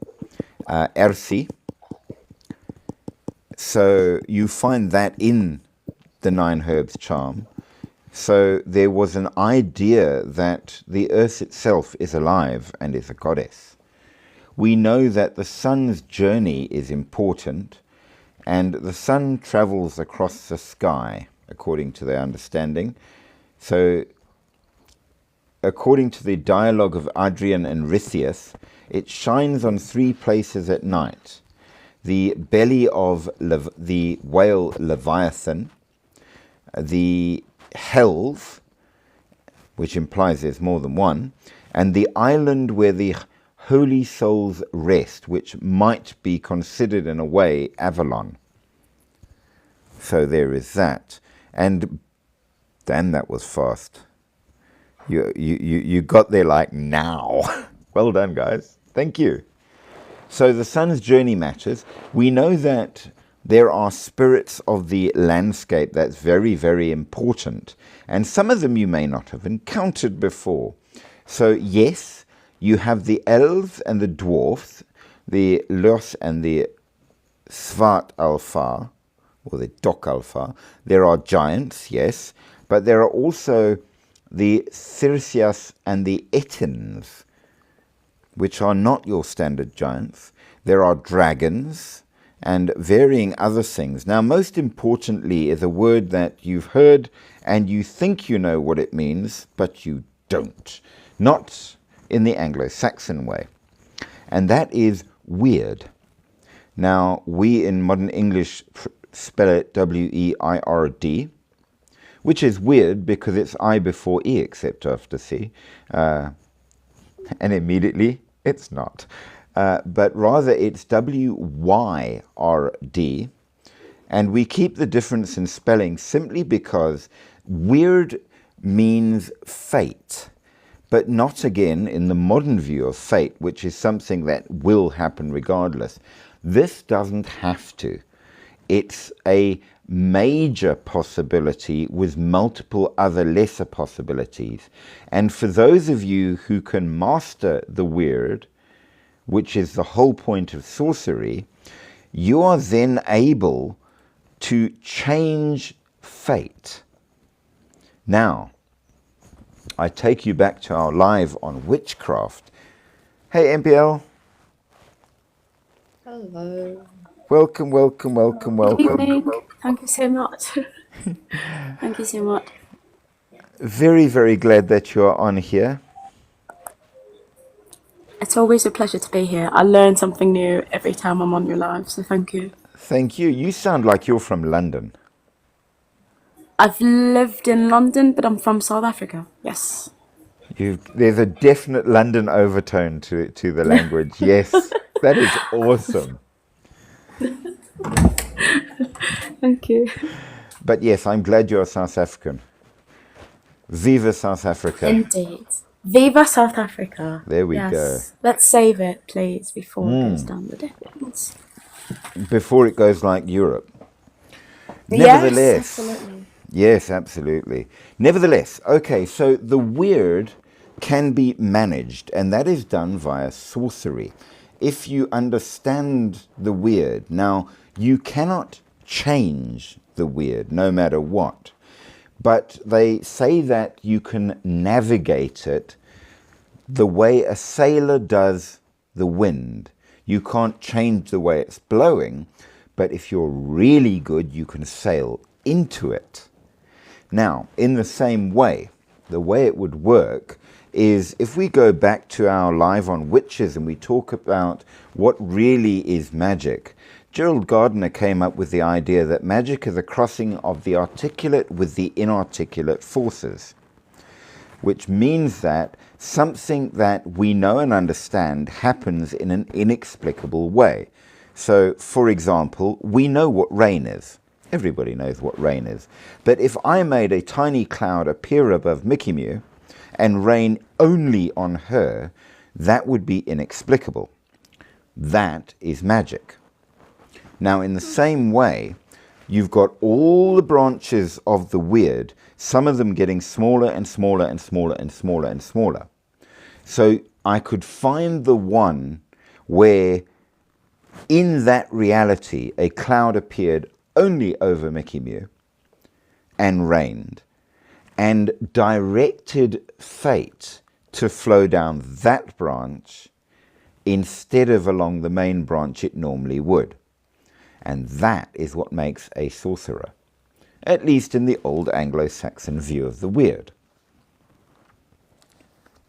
Ersi. So you find that in the 9 herbs charm. So there was an idea that the earth itself is alive and is a goddess. We know that the sun's journey is important, and the sun travels across the sky, according to their understanding. So according to the dialogue of Adrian and Ricius, it shines on 3 places at night: the belly of the whale Leviathan, the hells, which implies there's more than one, and the island where the holy souls rest, which might be considered in a way Avalon. So there is that. And damn, that was fast. You got there like now. Well done, guys. Thank you. So the sun's journey matters. We know that there are spirits of the landscape that's very, very important. And some of them you may not have encountered before. So yes, you have the elves and the dwarfs, the Los and the Svart Alpha, or the Dok Alpha. There are giants, yes, but there are also the Thirsias and the Etins, which are not your standard giants. There are dragons and varying other things. Now, most importantly is a word that you've heard and you think you know what it means, but you don't. Not in the Anglo-Saxon way. And that is weird. Now, we in modern English spell it W-E-I-R-D, which is weird because it's I before E except after C. And immediately it's not. But rather it's W-Y-R-D. And we keep the difference in spelling simply because weird means fate, but not again in the modern view of fate, which is something that will happen regardless. This doesn't have to. It's a major possibility with multiple other lesser possibilities. And for those of you who can master the weird, which is the whole point of sorcery, you are then able to change fate. Now, I take you back to our live on witchcraft. Hey, MPL. Hello. Welcome, welcome, welcome, Good welcome. evening. Thank you so much. Thank you so much. Very, very glad that you are on here. It's always a pleasure to be here. I learn something new every time I'm on your live, so thank you. Thank you. You sound like you're from London. I've lived in London, but I'm from South Africa. Yes. There's a definite London overtone to the language. Yes, that is awesome. Thank you. But yes, I'm glad you're South African. Viva South Africa. Indeed. Viva South Africa. There we yes. go. Let's save it, please, before it goes down the distance. Before it goes like Europe. Yes, absolutely. Yes, absolutely. Nevertheless, okay, so the weird can be managed, and that is done via sorcery. If you understand the weird, now you cannot change the weird no matter what, but they say that you can navigate it the way a sailor does the wind. You can't change the way it's blowing, but if you're really good, you can sail into it. Now, in the same way, the way it would work is if we go back to our live on witches and we talk about what really is magic, Gerald Gardner came up with the idea that magic is a crossing of the articulate with the inarticulate forces, which means that something that we know and understand happens in an inexplicable way. So, for example, we know what rain is. Everybody knows what rain is. But if I made a tiny cloud appear above Mickey Mew and rain only on her, that would be inexplicable. That is magic. Now, in the same way, you've got all the branches of the weird, some of them getting smaller and smaller and smaller and smaller and smaller. So I could find the one where in that reality a cloud appeared only over Mickey Mew and rained and directed fate to flow down that branch instead of along the main branch it normally would. And that is what makes a sorcerer, at least in the old Anglo-Saxon view of the weird.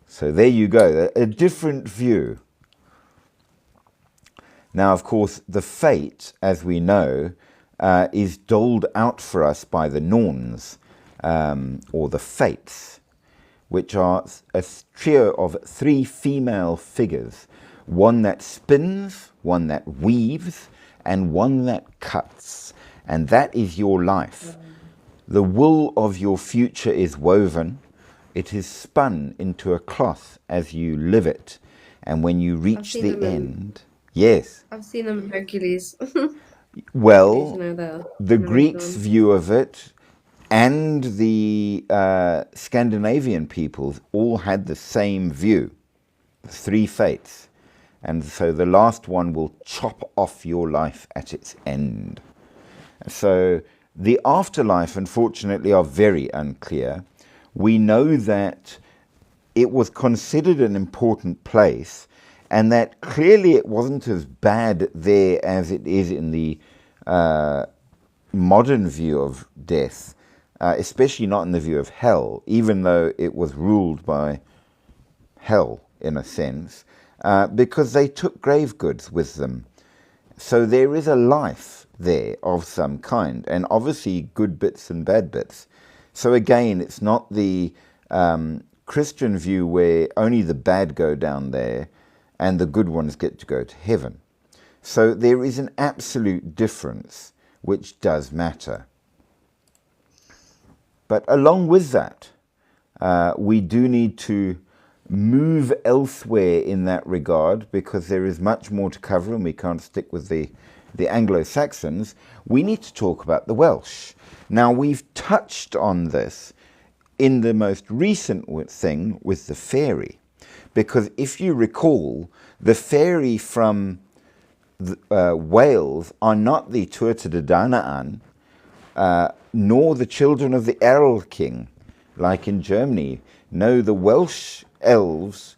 So there you go, a different view. Now, of course, the fate, as we know, is doled out for us by the Norns, or the Fates, which are a trio of 3 female figures, one that spins, one that weaves, and one that cuts. And that is your life. The wool of your future is woven. It is spun into a cloth as you live it. And when you reach the end... Yes. I've seen them in Hercules. Well, the Greeks' Greeks' view of it and the Scandinavian peoples all had the same view, the 3 fates. And so the last one will chop off your life at its end. So the afterlife, unfortunately, are very unclear. We know that it was considered an important place, and that clearly it wasn't as bad there as it is in the modern view of death, especially not in the view of hell, even though it was ruled by hell in a sense, because they took grave goods with them. So there is a life there of some kind, and obviously good bits and bad bits. So again, it's not the Christian view where only the bad go down there and the good ones get to go to heaven. So there is an absolute difference which does matter. But along with that, we do need to move elsewhere in that regard, because there is much more to cover and we can't stick with the Anglo-Saxons. We need to talk about the Welsh. Now, we've touched on this in the most recent thing with the fairy, because if you recall, the fairy from Wales are not the Tuatha De Danann, nor the children of the Errol King, like in Germany. No, the Welsh elves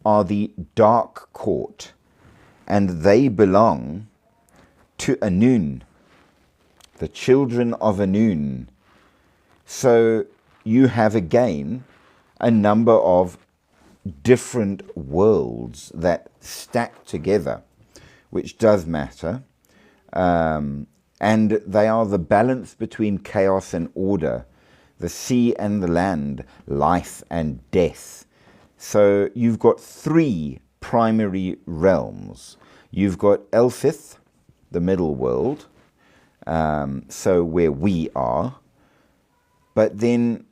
are the Dark Court, and they belong to Anun, the children of Anun. So you have again a number of different worlds that stack together, which does matter. And they are the balance between chaos and order, the sea and the land, life and death. So you've got three primary realms. You've got Elfith, the middle world, so where we are. But then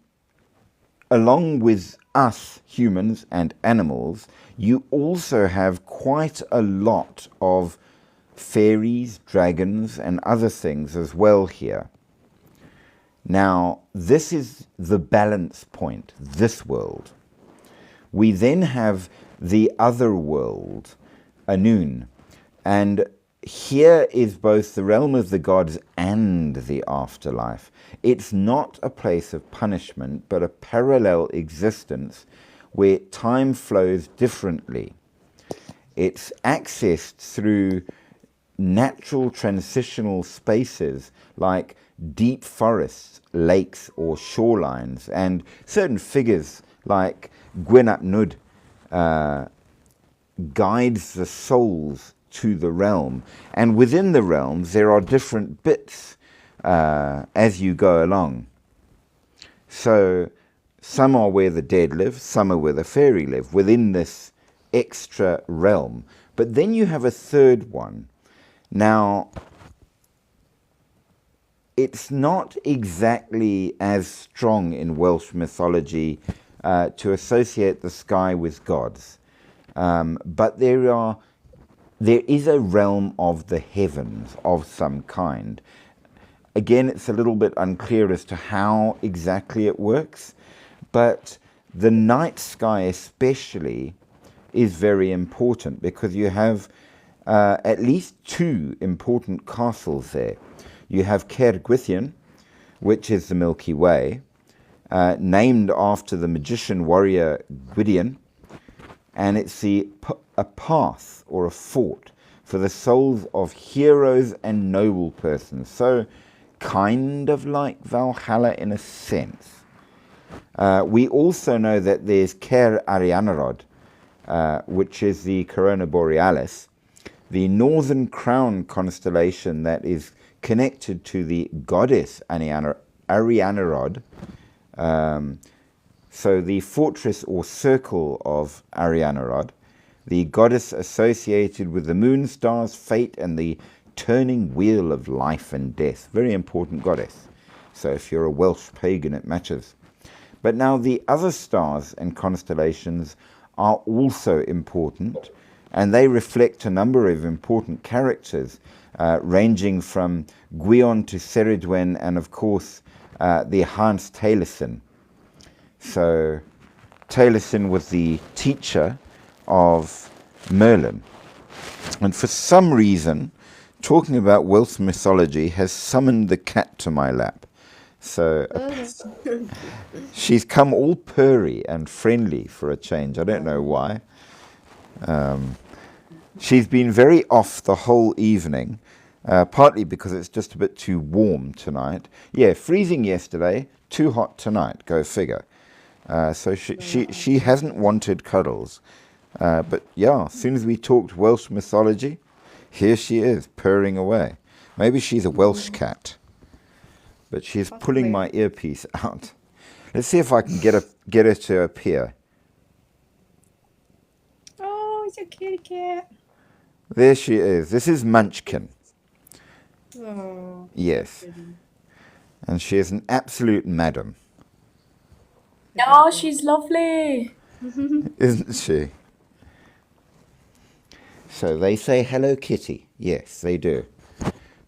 along with us, humans and animals, you also have quite a lot of fairies, dragons, and other things as well here. Now, this is the balance point, this world. We then have the other world, Anun, and here is both the realm of the gods and the afterlife. It's not a place of punishment, but a parallel existence where time flows differently. It's accessed through natural transitional spaces like deep forests, lakes, or shorelines, and certain figures like Gwynap Nud guides the souls to the realm. And within the realms, there are different bits as you go along. So some are where the dead live, some are where the fairy live, within this extra realm. But then you have a third one. Now, it's not exactly as strong in Welsh mythology to associate the sky with gods. But there is a realm of the heavens of some kind. Again, it's a little bit unclear as to how exactly it works, but the night sky especially is very important because you have at least two important castles there. You have Caer Gwythion, which is the Milky Way, named after the magician warrior Gwydion, and it's a path or a fort for the souls of heroes and noble persons. So kind of like Valhalla in a sense. We also know that there's Caer Arianrhod, which is the Corona Borealis, the Northern Crown constellation that is connected to the goddess Arianrhod. So the fortress or circle of Arianrhod, the goddess associated with the moon, stars, fate, and the turning wheel of life and death. Very important goddess. So if you're a Welsh pagan, it matches. But now the other stars and constellations are also important, and they reflect a number of important characters, ranging from Gwion to Ceridwen, and of course the Hans Taliesin. So Taliesin was the teacher of Merlin. And for some reason, talking about Welsh mythology has summoned the cat to my lap. So she's come all purry and friendly for a change. I don't know why. She's been very off the whole evening, partly because it's just a bit too warm tonight. Yeah, freezing yesterday, too hot tonight, go figure. So she hasn't wanted cuddles. But yeah, as soon as we talked Welsh mythology, here she is, purring away. Maybe she's a Welsh cat. But she's pulling my earpiece out. Let's see if I can get her to appear. Oh, it's a kitty cat. There she is. This is Munchkin. Oh. Yes. And she is an absolute madam. Oh, she's lovely. Isn't she? So they say hello kitty. Yes, they do.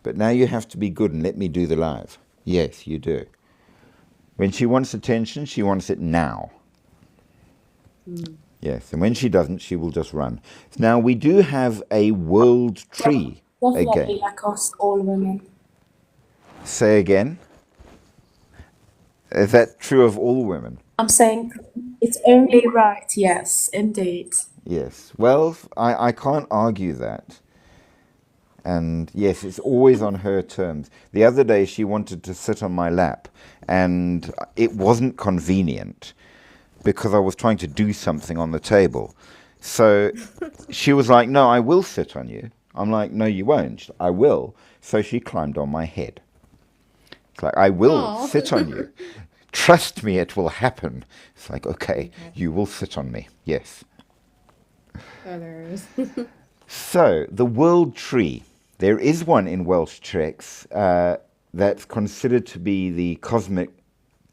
But now you have to be good and let me do the live. Yes, you do. When she wants attention, she wants it now. Yes, and when she doesn't, she will just run. Now, we do have a world tree Definitely again. like us, all women. Say again. Is that true of all women? I'm saying it's only right, yes, indeed. Yes. Well, I can't argue that. And yes, it's always on her terms. The other day she wanted to sit on my lap, and it wasn't convenient because I was trying to do something on the table. So she was like, no, I will sit on you. I'm like, no, you won't. I will. So she climbed on my head. It's like, I will Aw. sit on you. Trust me, it will happen. It's like, okay, you will sit on me. Yes. Hilarious. So, the world tree. There is one in Welsh treks that's considered to be the cosmic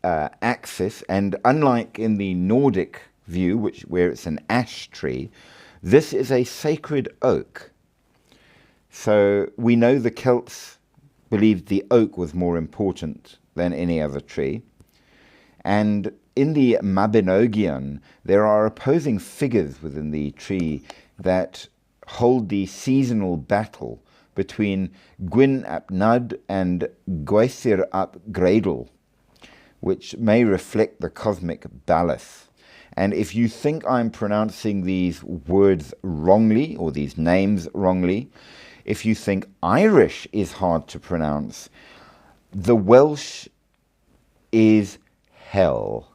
axis, and unlike in the Nordic view, where it's an ash tree, this is a sacred oak. So we know the Celts believed the oak was more important than any other tree. And in the Mabinogion, there are opposing figures within the tree that hold the seasonal battle between Gwyn ap Nudd and Gweithir ap Gredel, which may reflect the cosmic balance. And if you think I'm pronouncing these words wrongly, or these names wrongly, if you think Irish is hard to pronounce, the Welsh is hell.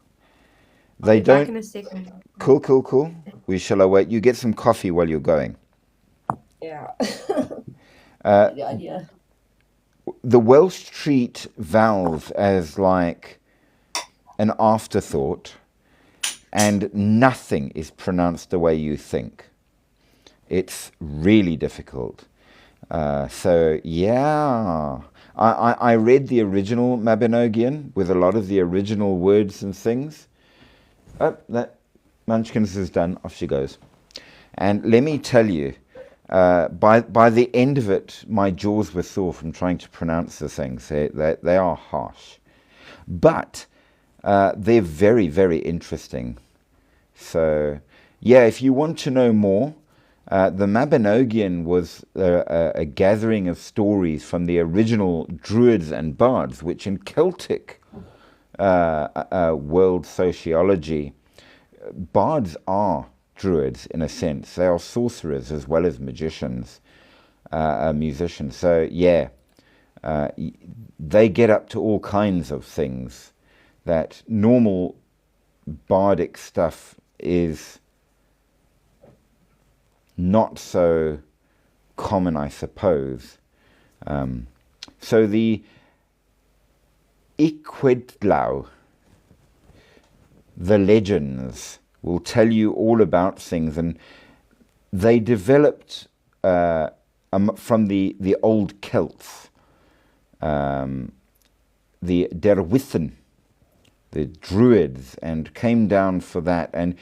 They Back in don't... a second. Cool. We shall await. You get some coffee while you're going. Yeah. Uh, Good idea. the Welsh treat vowels as like an afterthought, and nothing is pronounced the way you think. It's really difficult. So yeah, I read the original Mabinogion with a lot of the original words and things. Oh, that Munchkins is done. Off she goes. And let me tell you, by the end of it, my jaws were sore from trying to pronounce the things. They are harsh, but they're very, very interesting. So yeah, if you want to know more, the Mabinogion was a gathering of stories from the original Druids and Bards, which in Celtic world sociology, Bards are Druids in a sense. They are sorcerers as well as magicians, musicians. So yeah, they get up to all kinds of things that normal bardic stuff is not so common, I suppose. So the Iquidlau, the legends, will tell you all about things, and they developed from the old Celts, the Derwithen, the Druids, and came down for that. And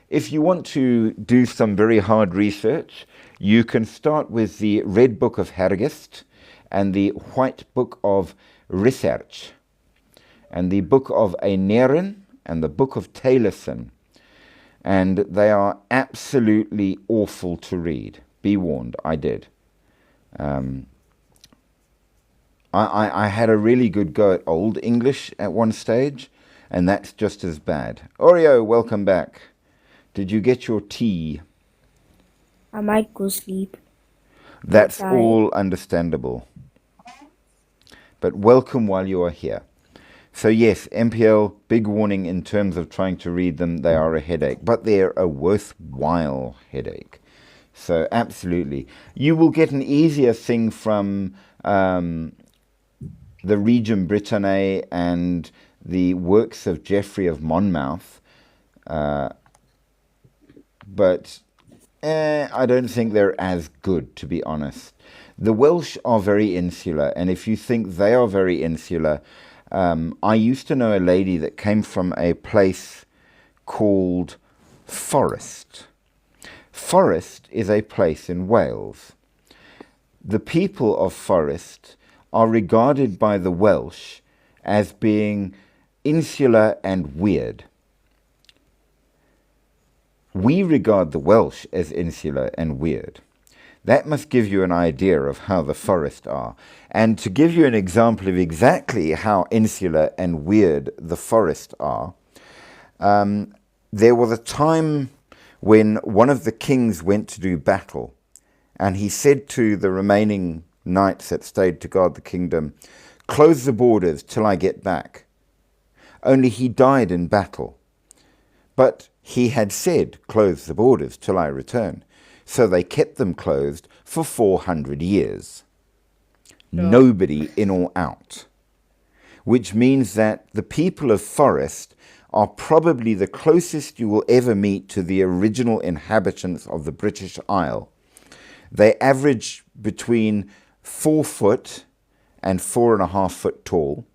if you want to do some very hard research, you can start with the Red Book of Hergest and the White Book of Research and the Book of Einarun and the Book of Taliesin. And they are absolutely awful to read. Be warned, I did. I had a really good go at Old English at one stage, and that's just as bad. Oreo, welcome back. Did you get your tea? I might go sleep. That's Sorry. all understandable. But welcome while you are here. So yes, MPL, big warning in terms of trying to read them. They are a headache, but they're a worthwhile headache. So absolutely. You will get an easier thing from the Regum Britanniae and the works of Geoffrey of Monmouth. But I don't think they're as good, to be honest. The Welsh are very insular, and if you think they are very insular, I used to know a lady that came from a place called Forest. Forest is a place in Wales. The people of Forest are regarded by the Welsh as being insular and weird. We regard the Welsh as insular and weird. That must give you an idea of how the Forest are. And to give you an example of exactly how insular and weird the Forest are, there was a time when one of the kings went to do battle, And he said to the remaining knights that stayed to guard the kingdom, "Close the borders till I get back." Only he died in battle. But he had said, "Close the borders till I return." So they kept them closed for 400 years. Nobody in or out. Which means that the people of Forest are probably the closest you will ever meet to the original inhabitants of the British Isle. They average between 4 foot and 4.5 foot tall.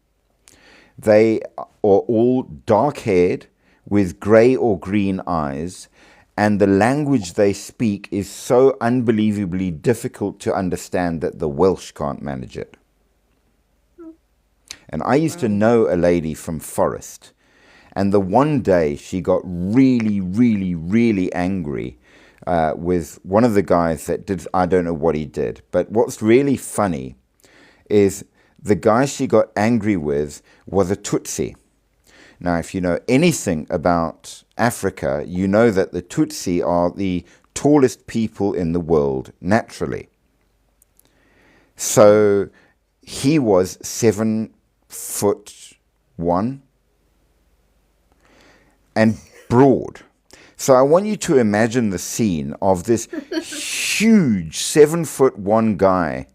They are all dark-haired with grey or green eyes, and the language they speak is so unbelievably difficult to understand that the Welsh can't manage it. And I used to know a lady from Forest, and the one day she got really, really, really angry with one of the guys that did, I don't know what he did, but what's really funny is the guy she got angry with was a Tutsi. Now, if you know anything about Africa, you know that the Tutsi are the tallest people in the world, naturally. So he was 7'1" and broad. So I want you to imagine the scene of this huge 7'1" guy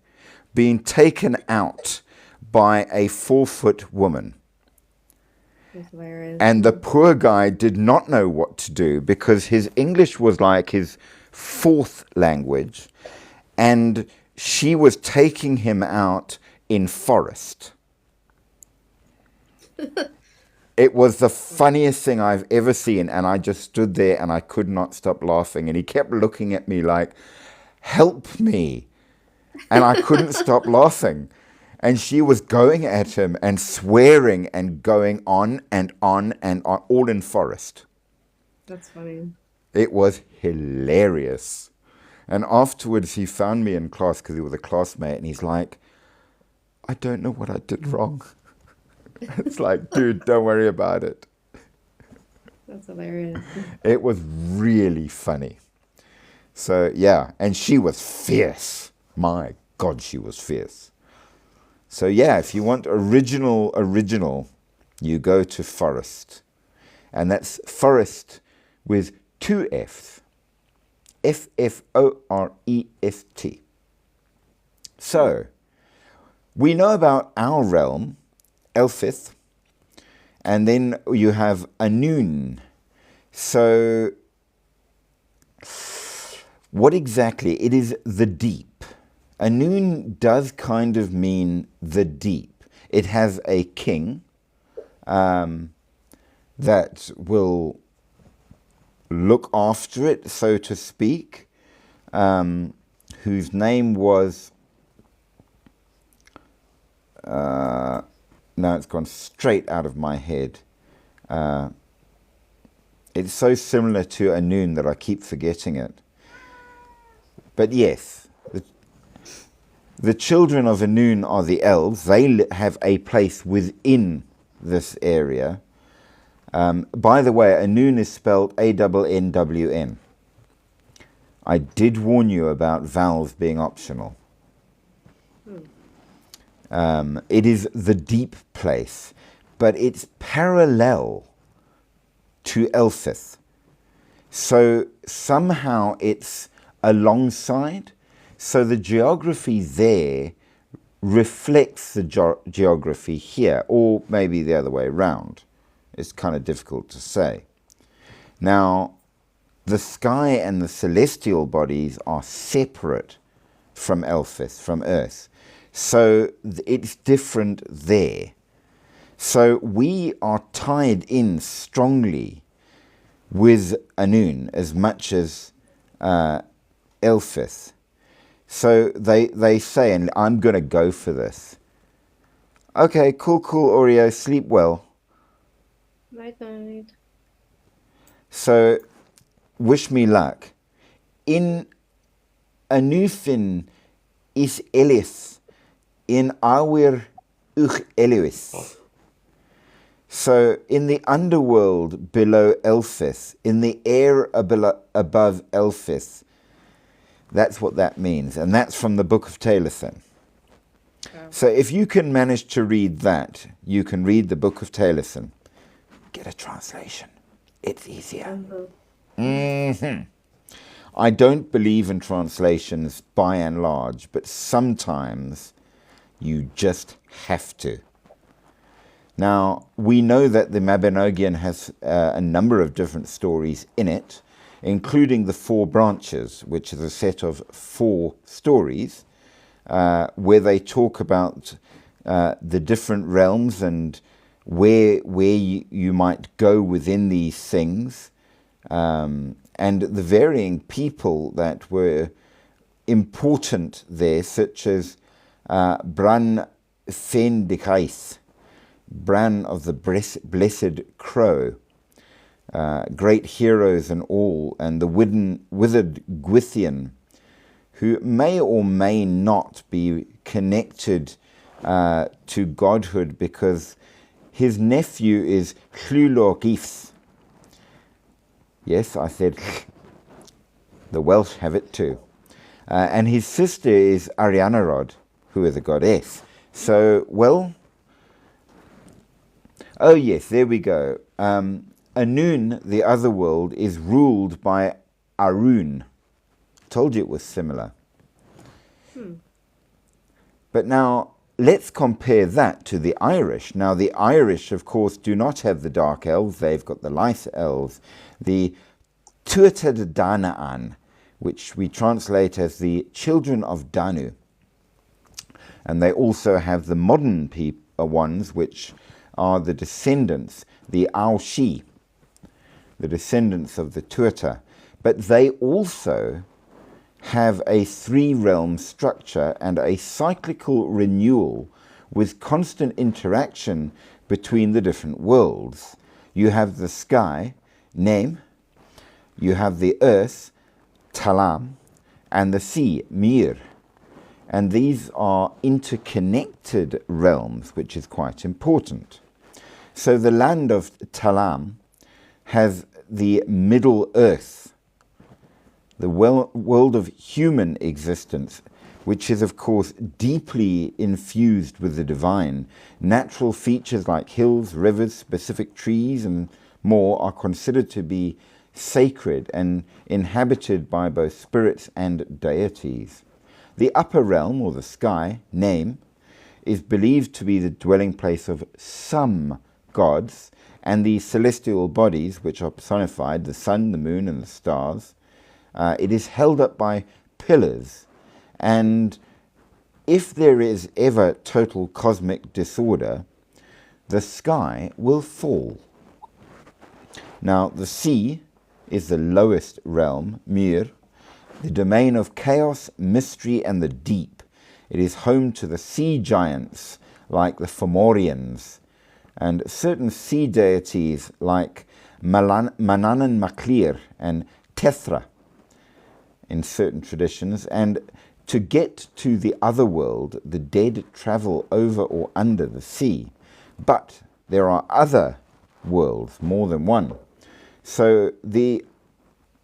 being taken out by a 4-foot woman. And the poor guy did not know what to do because his English was like his fourth language, and she was taking him out in Forest. It was the funniest thing I've ever seen, and I just stood there and I could not stop laughing, and he kept looking at me like, "Help me." And I couldn't stop laughing. And she was going at him and swearing and going on and on and on, all in Forest. That's funny. It was hilarious. And afterwards he found me in class because he was a classmate, and he's like, "I don't know what I did wrong." It's like, dude, don't worry about it. That's hilarious. It was really funny. So, yeah, and she was fierce. My God, she was fierce. So, yeah, if you want original, you go to Forest. And that's Forest with 2 F's. F-F-O-R-E-S-T. So, we know about our realm, Elfith, and then you have Anun. So, what exactly? It is the deep. Anun does kind of mean the deep. It has a king that will look after it, so to speak, whose name was... now it's gone straight out of my head. It's so similar to Anun that I keep forgetting it. But yes, the children of Anun are the elves. They have a place within this area. By the way, Anun is spelled A-N-N-W-N. I did warn you about vowels being optional. It is the deep place, but it's parallel to Elfith. So somehow it's alongside. So the geography there reflects the geography here, or maybe the other way around. It's kind of difficult to say. Now, the sky and the celestial bodies are separate from Elfith, from Earth. So it's different there. So we are tied in strongly with Anun as much as Elfith. So they say, and I'm going to go for this. Okay, cool, Oreo, sleep well. Night, night. So, wish me luck. In Anuthin is Elis, in Awir Uch Elis. So, in the underworld below Elfith, in the air above Elfith, That's what that means. And that's from the Book of Taliesin. Oh. So if you can manage to read that, you can read the Book of Taliesin. Get a translation. It's easier. I don't believe in translations by and large, but sometimes you just have to. Now, we know that the Mabinogion has a number of different stories in it, including the Four Branches, which is a set of 4 stories where they talk about the different realms and where you might go within these things, and the varying people that were important there, such as Bran Fen de Kais, Bran of the Blessed Crow, great heroes and all, and the withered Gwithian, who may or may not be connected to godhood because his nephew is Llywelyn. Yes, I said the Welsh have it too. And his sister is Arianarod, who is a goddess. So, well, oh yes, there we go. Anun, the other world, is ruled by Arun. Told you it was similar. But now, let's compare that to the Irish. Now, the Irish, of course, do not have the Dark Elves. They've got the Light Elves. The Tuatha De Danann, which we translate as the children of Danu. And they also have the modern ones, which are the descendants, the Aushi, the descendants of the Tuatha. But they also have a 3-realm structure and a cyclical renewal with constant interaction between the different worlds. You have the sky, Nem, you have the earth, Talam, and the sea, Mir. And these are interconnected realms, which is quite important. So the land of Talam has the Middle Earth, the world of human existence, which is, of course, deeply infused with the divine. Natural features like hills, rivers, specific trees, and more are considered to be sacred and inhabited by both spirits and deities. The upper realm, or the sky, name, is believed to be the dwelling place of some gods, and the celestial bodies, which are personified, the sun, the moon, and the stars. It is held up by pillars, and if there is ever total cosmic disorder, the sky will fall. Now, the sea is the lowest realm, Mir, the domain of chaos, mystery, and the deep. It is home to the sea giants, like the Fomorians, and certain sea deities like Manannan Maclir and Tethra in certain traditions. And to get to the other world, the dead travel over or under the sea. But there are other worlds, more than one. So the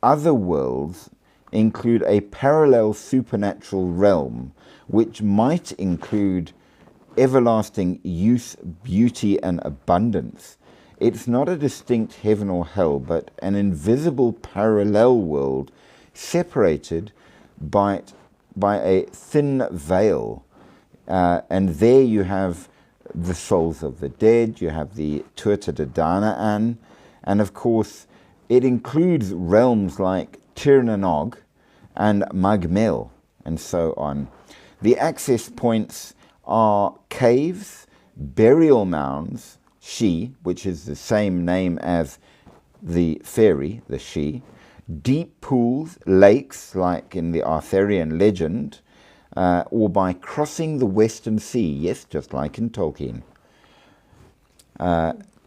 other worlds include a parallel supernatural realm, which might include everlasting youth, beauty, and abundance. It's not a distinct heaven or hell, but an invisible parallel world separated by a thin veil. And there you have the souls of the dead, you have the Tuatha De Danann, and of course it includes realms like Tir na Nog and Magmel, and so on. The access points are caves, burial mounds, She, which is the same name as the fairy, the She, deep pools, lakes, like in the Arthurian legend, or by crossing the Western Sea, yes, just like in Tolkien.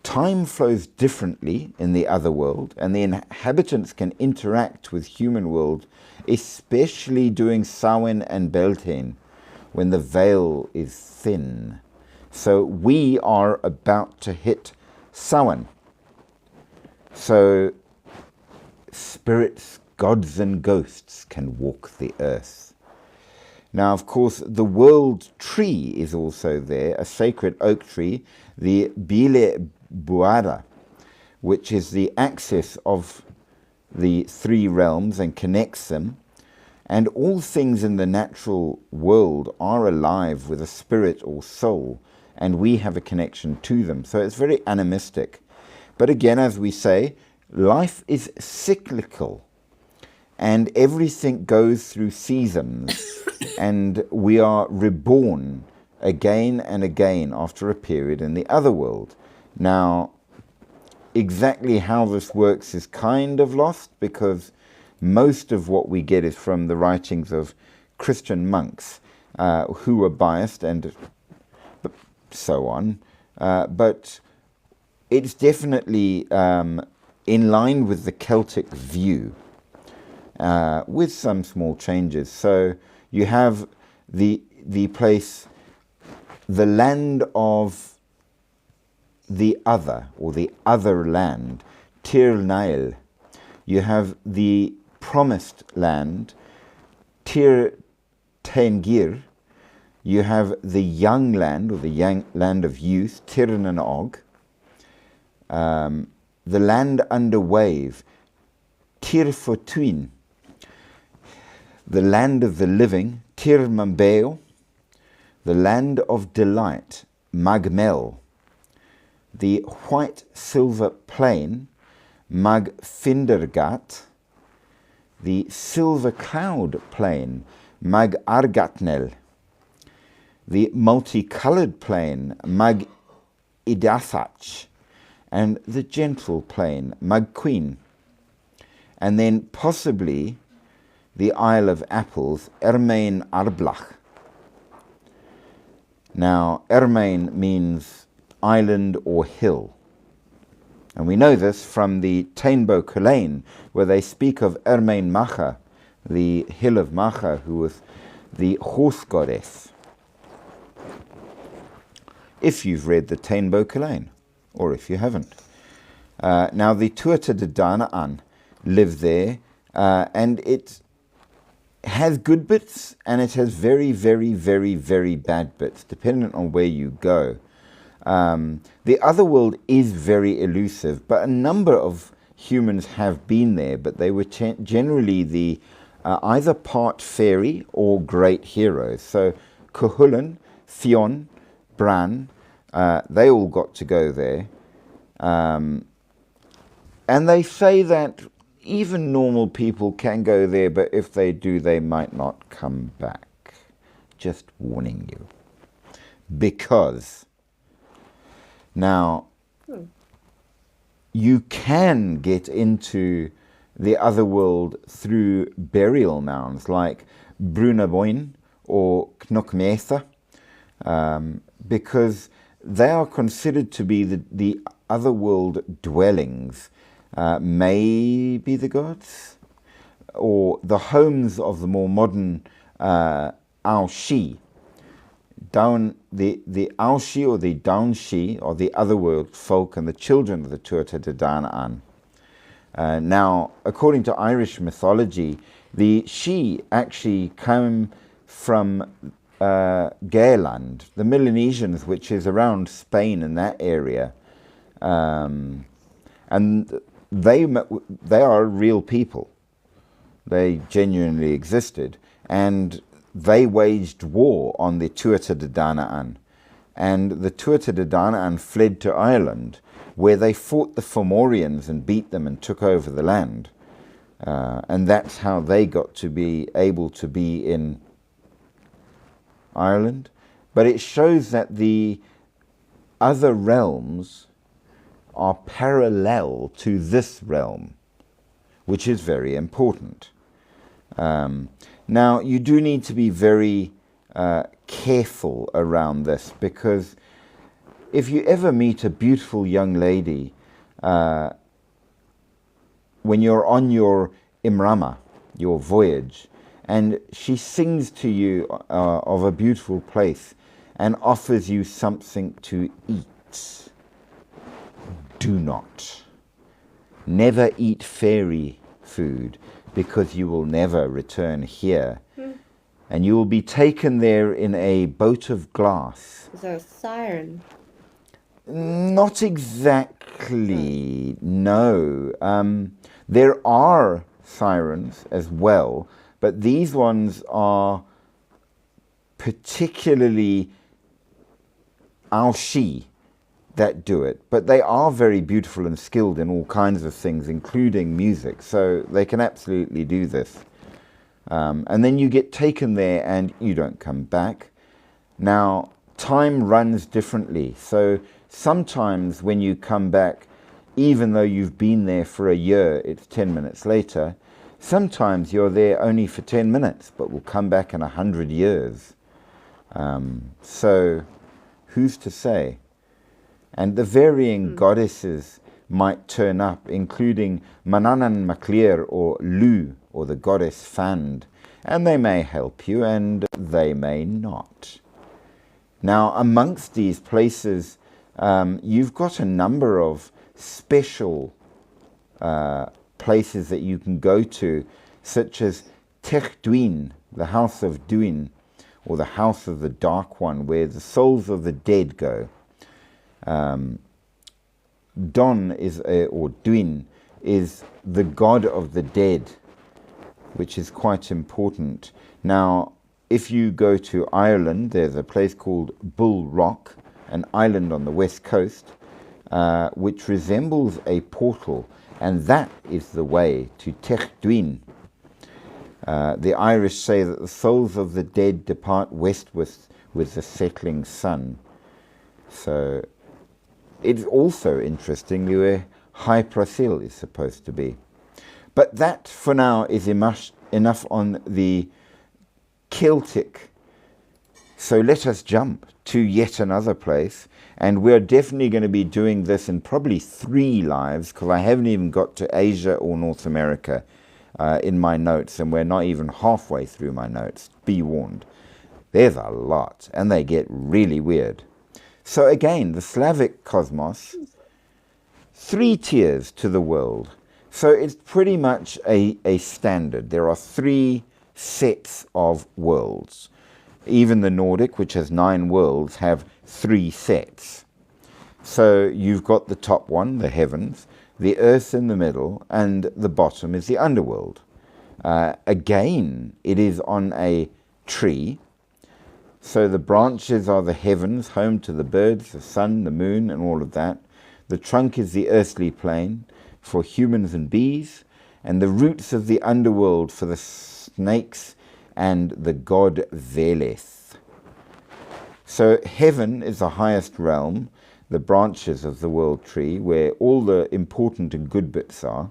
Time flows differently in the other world, and the inhabitants can interact with human world, especially during Samhain and Beltane, when the veil is thin. So we are about to hit Samhain. So spirits gods and ghosts can walk the earth. Now, of course, the world tree is also there, a sacred oak tree, the Bile Buara, which is the axis of the three realms and connects them. And all things in the natural world are alive with a spirit or soul, and we have a connection to them. So it's very animistic. But again, as we say, life is cyclical, and everything goes through seasons, and we are reborn again and again after a period in the other world. Now, exactly how this works is kind of lost, because most of what we get is from the writings of Christian monks who were biased and so on. But it's definitely in line with the Celtic view, with some small changes. So you have the place, the land of the other, or the other land, Tir Nail. You have the promised land, Tir Tengir. You have the young land, or the young land of youth, Tir Nanog. The land under wave, Tir Fortuin. The land of the living, Tir Mambeo. The land of delight, Magmel. The white silver plain, Mag Findergat. The silver cloud plain, Mag Argatnel. The multicolored plain, Mag Idathach. And the gentle plain, Mag Queen. And then possibly the Isle of Apples, Ermain Arblach. Now, Ermain means island or hill. And we know this from the Tainbo Kulain, where they speak of Ermain Macha, the hill of Macha, who was the horse goddess. If you've read the Tainbo Kulain, or if you haven't. Now, the Tuatha De Danann live there, and it has good bits, and it has very, very, very, very bad bits, depending on where you go. The other world is very elusive, but a number of humans have been there, but they were generally the either part fairy or great heroes. So Cuchulainn, Fionn, Bran, they all got to go there. And they say that even normal people can go there, but if they do, they might not come back. Just warning you. Because now, you can get into the other world through burial mounds like Brunaboyne or Knockmetha, because they are considered to be the otherworld dwellings, maybe the gods, or the homes of the more modern Aoshi. Down the Aoshi or the Daunshi, or the otherworld folk and the children of the Tuatha De Danann. Now, according to Irish mythology, the Shi actually come from Gaeland, the Melanesians, which is around Spain in that area, and they are real people. They genuinely existed, and they waged war on the Tuatha De Danann, and the Tuatha De Danann fled to Ireland, where they fought the Fomorians and beat them and took over the land, and that's how they got to be able to be in Ireland. But it shows that the other realms are parallel to this realm, which is very important. Now, you do need to be very careful around this, because if you ever meet a beautiful young lady when you're on your Imrama, your voyage, and she sings to you of a beautiful place and offers you something to eat, do not. Never eat fairy food. because you will never return here. And you will be taken there in a boat of glass. Is there a siren? Not exactly, no. There are sirens as well, but these ones are particularly Aoshi that do it. But they are very beautiful and skilled in all kinds of things, including music, so they can absolutely do this. And then you get taken there and you don't come back. Now, time runs differently, so sometimes when you come back, even though you've been there for a year, it's 10 minutes later. Sometimes you're there only for 10 minutes, but will come back in 100 years. So who's to say? And the varying goddesses might turn up, including Mananan Maclear or Lu, or the goddess Fand, and they may help you and they may not. Now, amongst these places, you've got a number of special places that you can go to, such as Tech Duin, the House of Duin, or the House of the Dark One, where the souls of the dead go. Don or Duin is the god of the dead, which is quite important. Now, if you go to Ireland, there's a place called Bull Rock, an island on the west coast, which resembles a portal, and that is the way to Tech Duin. The Irish say that the souls of the dead depart westward with the setting sun. So it's also interestingly where High Prasil is supposed to be. But that, for now, is enough on the Celtic. So let us jump to yet another place. And we're definitely going to be doing this in probably 3 lives, because I haven't even got to Asia or North America in my notes, and we're not even halfway through my notes. Be warned. There's a lot, and they get really weird. So again, the Slavic cosmos, 3 tiers to the world. So it's pretty much a standard. There are 3 sets of worlds. Even the Nordic, which has 9 worlds, have 3 sets. So you've got the top one, the heavens, the earth in the middle, and the bottom is the underworld. Again, it is on a tree. So the branches are the heavens, home to the birds, the sun, the moon, and all of that. The trunk is the earthly plane for humans and bees, and the roots of the underworld for the snakes and the god Veleth. So heaven is the highest realm, the branches of the world tree, where all the important and good bits are.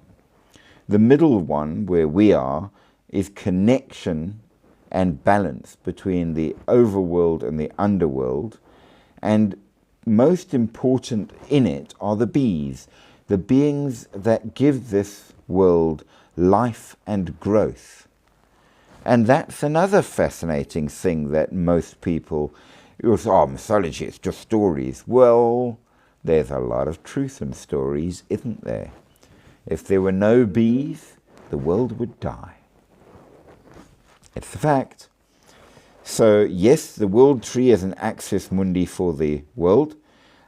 The middle one, where we are, is connection and balance between the overworld and the underworld. And most important in it are the bees, the beings that give this world life and growth. And that's another fascinating thing that most people, mythology, it's just stories. Well, there's a lot of truth in stories, isn't there? If there were no bees, the world would die. It's a fact. So yes, the world tree is an axis mundi for the world.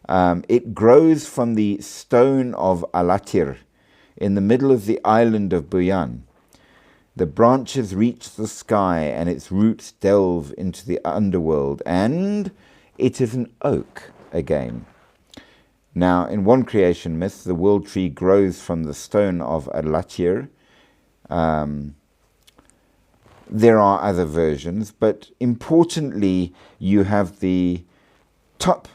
It grows from the stone of Alatir in the middle of the island of Buyan. The branches reach the sky and its roots delve into the underworld, and it is an oak again. Now, in one creation myth, the world tree grows from the stone of Alatir. There are other versions, but importantly, you have the top,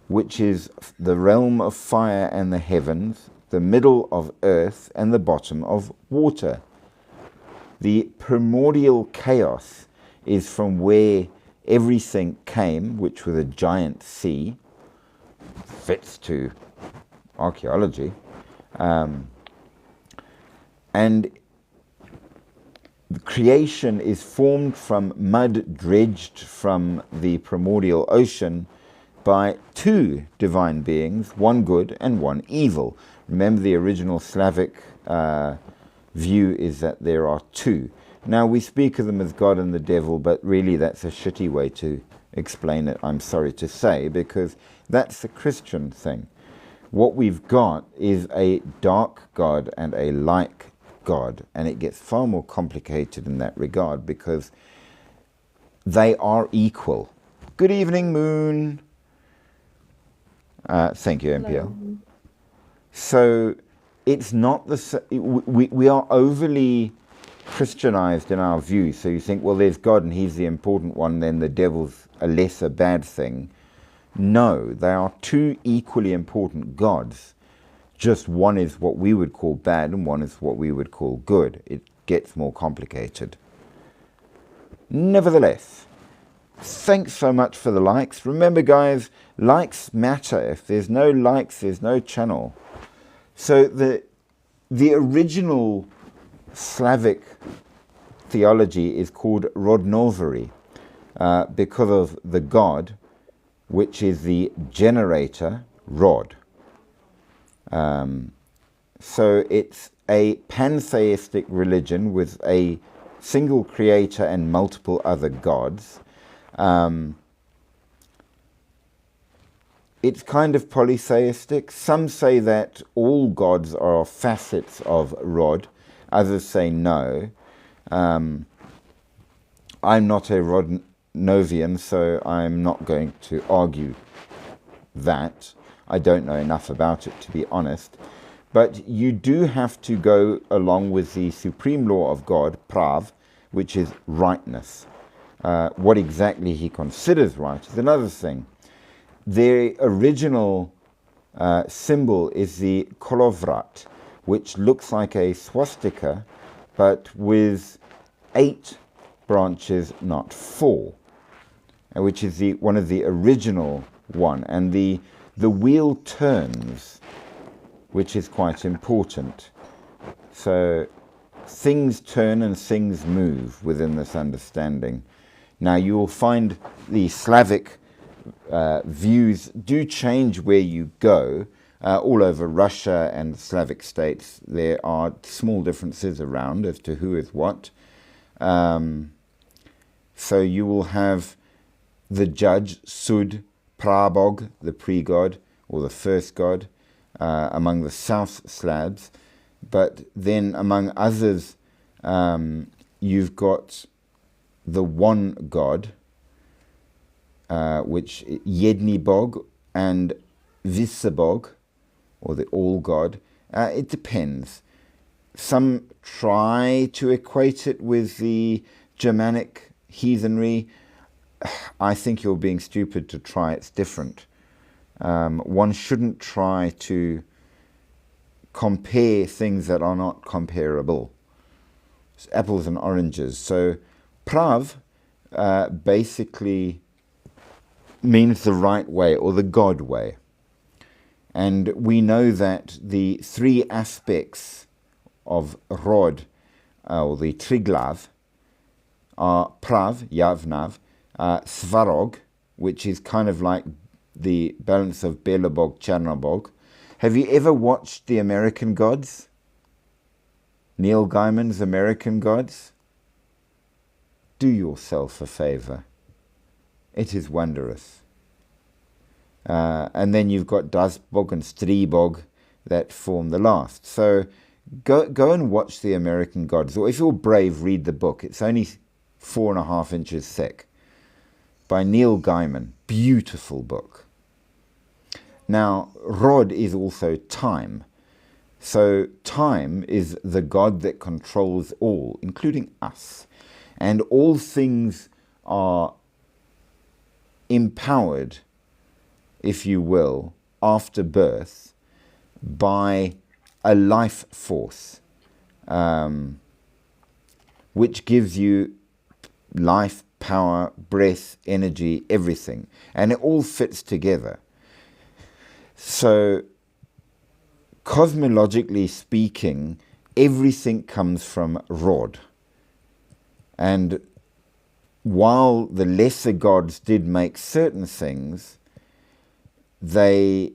which is the realm of fire and the heavens, the middle of earth, and the bottom of water. The primordial chaos is from where everything came, which was a giant sea. Fits to archaeology. And the creation is formed from mud dredged from the primordial ocean by 2 divine beings, one good and one evil. Remember the original Slavic view is that there are two. Now, we speak of them as God and the devil, but really that's a shitty way to explain it, I'm sorry to say, because that's the Christian thing. What we've got is a dark God and a light God, and it gets far more complicated in that regard because they are equal. Good evening, Moon. Thank you, MPL. So it's not we are overly Christianized in our view. So you think, well, there's God and he's the important one, then the devil's a lesser bad thing. No, they are two equally important gods. Just one is what we would call bad and one is what we would call good. It gets more complicated. Nevertheless, thanks so much for the likes. Remember, guys, likes matter. If there's no likes, there's no channel. So the original Slavic theology is called Rodnovery because of the god, which is the generator, Rod. So it's a pantheistic religion with a single creator and multiple other gods. It's kind of polytheistic. Some say that all gods are facets of Rod. Others say no. I'm not a Rodnovian, so I'm not going to argue that. I don't know enough about it, to be honest. But you do have to go along with the supreme law of God, prav, which is rightness. What exactly he considers right is another thing. The original symbol is the kolovrat, which looks like a swastika, but with 8 branches, not 4, which is one of the original one. And the wheel turns, which is quite important. So things turn and things move within this understanding. Now you will find the Slavic views do change where you go. All over Russia and the Slavic states, there are small differences around as to who is what. So you will have the judge, Sud, Prabog, the pre-god, or the first god, among the South Slavs. But then among others, you've got the one god, which Yedni Bog and Vissabog, or the all god. It depends. Some try to equate it with the Germanic heathenry. I think you're being stupid to try. It's different. One shouldn't try to compare things that are not comparable. It's apples and oranges. So prav basically means the right way or the God way. And we know that the 3 aspects of Rod, or the Triglav, are prav, yavnav, svarog, which is kind of like the balance of Belobog, Chernobog. Have you ever watched The American Gods? Neil Gaiman's American Gods? Do yourself a favor. It is wondrous. And then you've got Dasbog and Stribog that form the last. So go and watch The American Gods. Or if you're brave, read the book. It's only 4.5 inches thick. By Neil Gaiman. Beautiful book. Now, Rod is also time. So time is the God that controls all, including us. And all things are empowered, if you will, after birth by a life force, which gives you life, power, breath, energy, everything. And it all fits together. So, cosmologically speaking, everything comes from Rod. And while the lesser gods did make certain things, they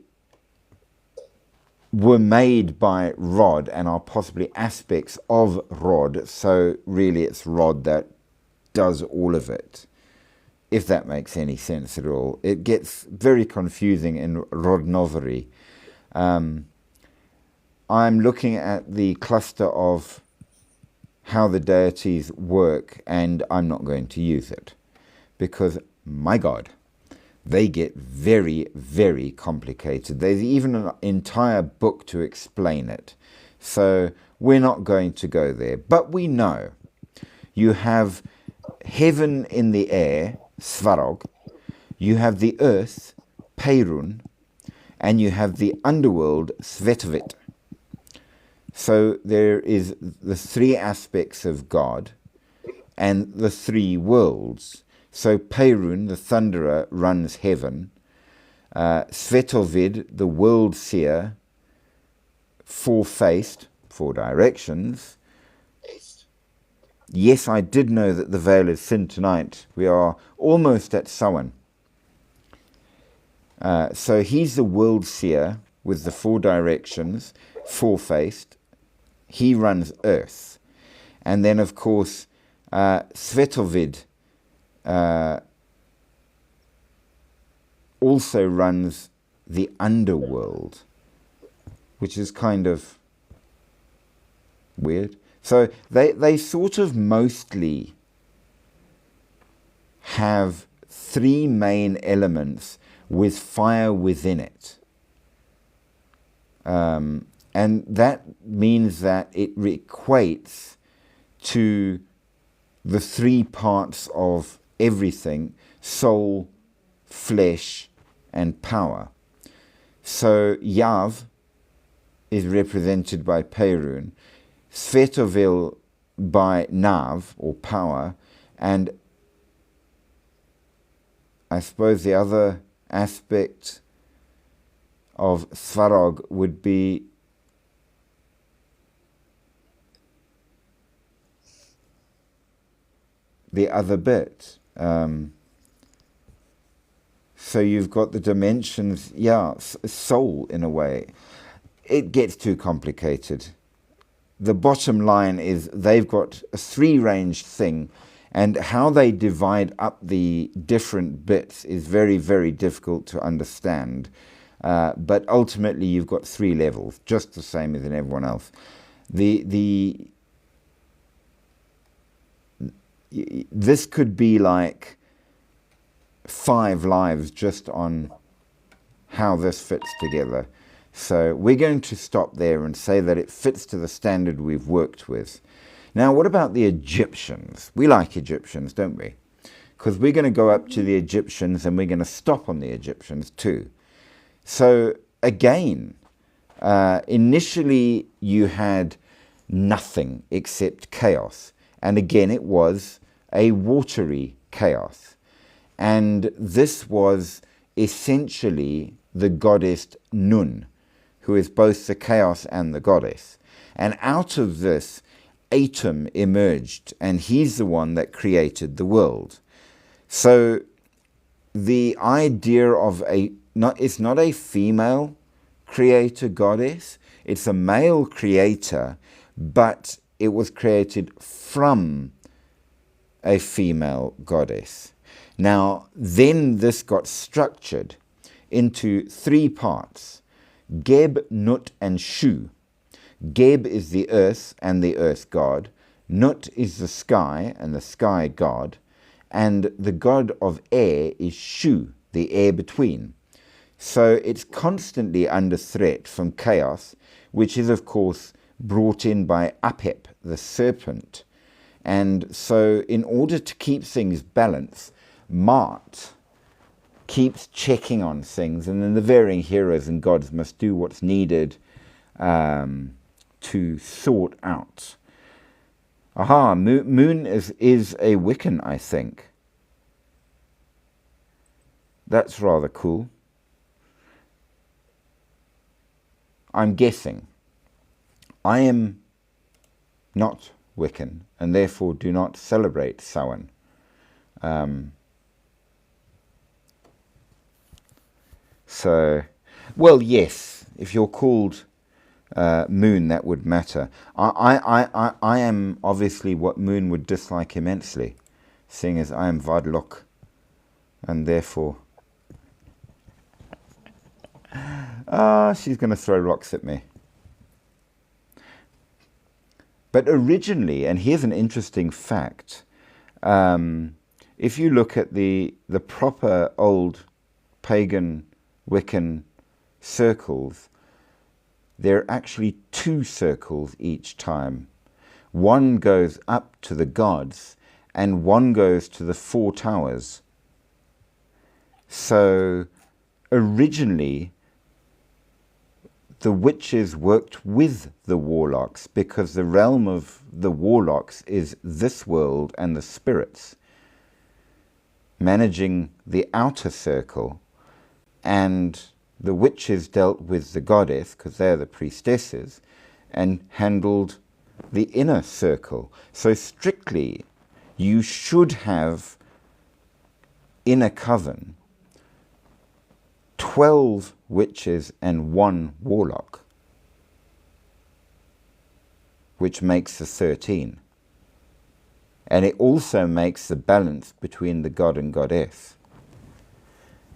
were made by Rod and are possibly aspects of Rod. So really it's Rod that does all of it, if that makes any sense at all. It gets very confusing in Rodnovery. I'm looking at the cluster of how the deities work, and I'm not going to use it because, my God, they get very, very complicated. There's even an entire book to explain it. So we're not going to go there. But we know you have heaven in the air, Svarog, you have the earth, Perun, and you have the underworld, Svetovit. So there is the three aspects of God and the three worlds. So Perun, the thunderer, runs heaven. Svetovid, the world seer, four-faced, four directions. Yes, I did know that the veil is thin tonight. We are almost at Samhain. So he's the world seer with the four directions, four-faced. He runs earth. And then, of course, Svetovid also runs the underworld, which is kind of weird. So they sort of mostly have three main elements with fire within it. And that means that it equates to the three parts of everything: soul, flesh, and power. So Yav is represented by Perun, Svetovil by Nav, or power, and I suppose the other aspect of Svarog would be the other bit. So you've got the dimensions, soul in a way. It gets too complicated. The bottom line is they've got a three-ranged thing, and how they divide up the different bits is very, very difficult to understand. But ultimately you've got three levels, just the same as in everyone else. This could be like 5 lives just on how this fits together. So we're going to stop there and say that it fits to the standard we've worked with. Now, what about the Egyptians? We like Egyptians, don't we? Because we're going to go up to the Egyptians and we're going to stop on the Egyptians too. So again, initially you had nothing except chaos. And again, it was a watery chaos. And this was essentially the goddess Nun, who is both the chaos and the goddess. And out of this, Atum emerged, and he's the one that created the world. So the idea of it's not a female creator goddess, it's a male creator, but it was created from a female goddess. Now, then this got structured into 3 parts: Geb, Nut, and Shu. Geb is the earth and the earth god. Nut is the sky and the sky god. And the god of air is Shu, the air between. So it's constantly under threat from chaos, which is, of course, brought in by Apep, the serpent. And so in order to keep things balanced, Mart keeps checking on things, and then the varying heroes and gods must do what's needed to sort out. Aha, Moon is a Wiccan, I think. That's rather cool. I'm guessing. I am not Wiccan, and therefore do not celebrate Samhain. So, well, yes, if you're called Moon that would matter. I am obviously what Moon would dislike immensely, seeing as I am Vadlok, and therefore... she's going to throw rocks at me. But originally, and here's an interesting fact, if you look at the proper old pagan Wiccan circles, there are actually 2 circles each time. One goes up to the gods, and one goes to the 4 towers. So originally, the witches worked with the warlocks, because the realm of the warlocks is this world and the spirits, managing the outer circle, and the witches dealt with the goddess, because they're the priestesses, and handled the inner circle. So strictly, you should have in a coven 12 witches and 1 warlock, which makes the 13. And it also makes the balance between the god and goddess.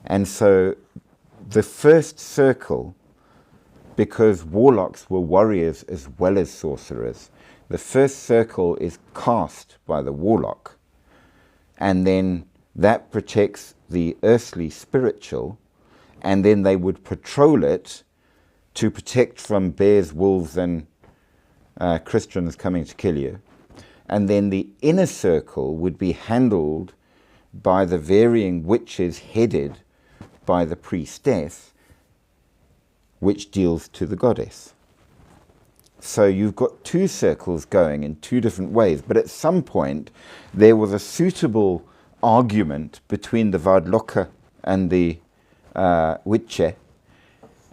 And so the first circle, because warlocks were warriors as well as sorcerers, the first circle is cast by the warlock, and then that protects the earthly spiritual, and then they would patrol it to protect from bears, wolves, and Christians coming to kill you. And then the inner circle would be handled by the varying witches headed by the priestess, which deals to the goddess. So you've got 2 circles going in 2 different ways, but at some point there was a suitable argument between the Vadloka and the Witche,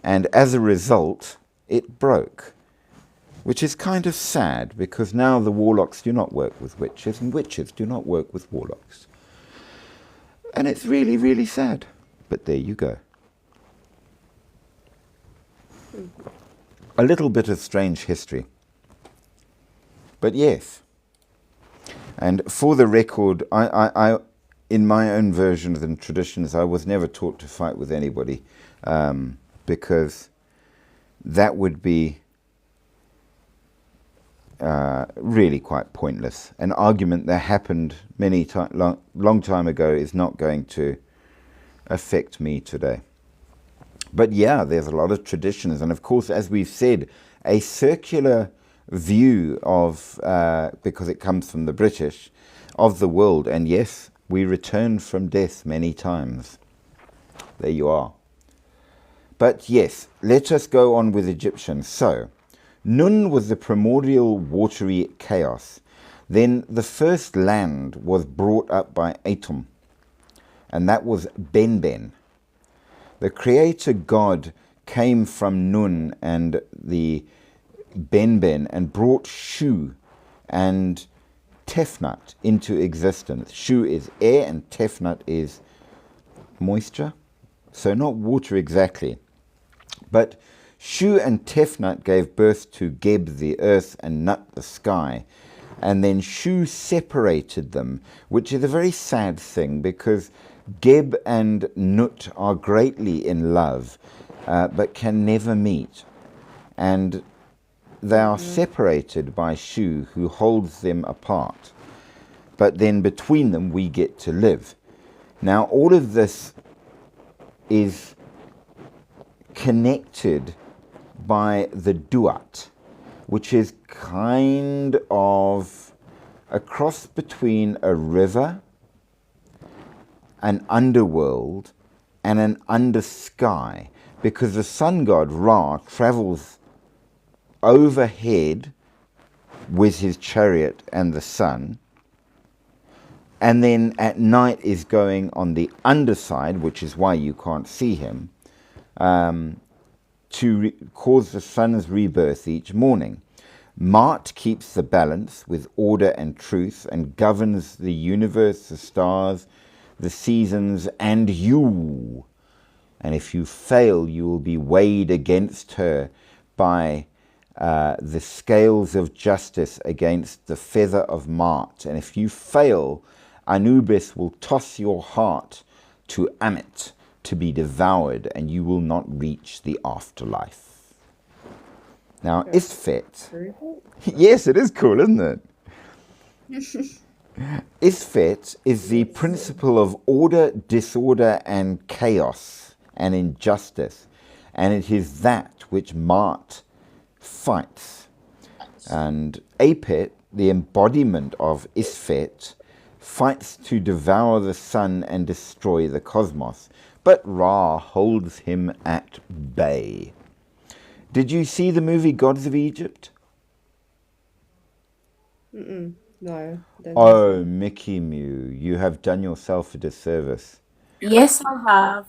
and as a result it broke, which is kind of sad, because now the warlocks do not work with witches and witches do not work with warlocks, and it's really, really sad. But there you go. A little bit of strange history, but yes. And for the record, I in my own versions and traditions, I was never taught to fight with anybody, because that would be really quite pointless. An argument that happened long time ago is not going to affect me today. But yeah, there's a lot of traditions, and of course, as we've said, a circular view of, because it comes from the British, of the world. And yes, we return from death many times. There you are. But yes, let us go on with Egyptians. So, Nun was the primordial watery chaos. Then the first land was brought up by Atum, and that was Benben. The creator god came from Nun and the Benben and brought Shu and Tefnut into existence. Shu is air and Tefnut is moisture. So not water exactly. But Shu and Tefnut gave birth to Geb the earth and Nut the sky. And then Shu separated them, which is a very sad thing, because Geb and Nut are greatly in love, but can never meet. And they are separated by Shu, who holds them apart. But then between them we get to live. Now all of this is connected by the Duat, which is kind of a cross between a river, an underworld, and an undersky, because the sun god Ra travels overhead with his chariot and the sun, and then at night is going on the underside, which is why you can't see him, to cause the sun's rebirth each morning. Mart keeps the balance with order and truth and governs the universe, the stars, the seasons, and you. And if you fail, you will be weighed against her by the scales of justice against the feather of Mart. And if you fail, Anubis will toss your heart to Ammit to be devoured, and you will not reach the afterlife. Now, Isfet. Yes, it is cool, isn't it? Isfet is the principle of order, disorder, and chaos and injustice, and it is that which Mart fights. And Apet, the embodiment of Isfet, fights to devour the sun and destroy the cosmos, but Ra holds him at bay. Did you see the movie Gods of Egypt? No. Don't Oh, Mickey Mew, you have done yourself a disservice. Yes, I have.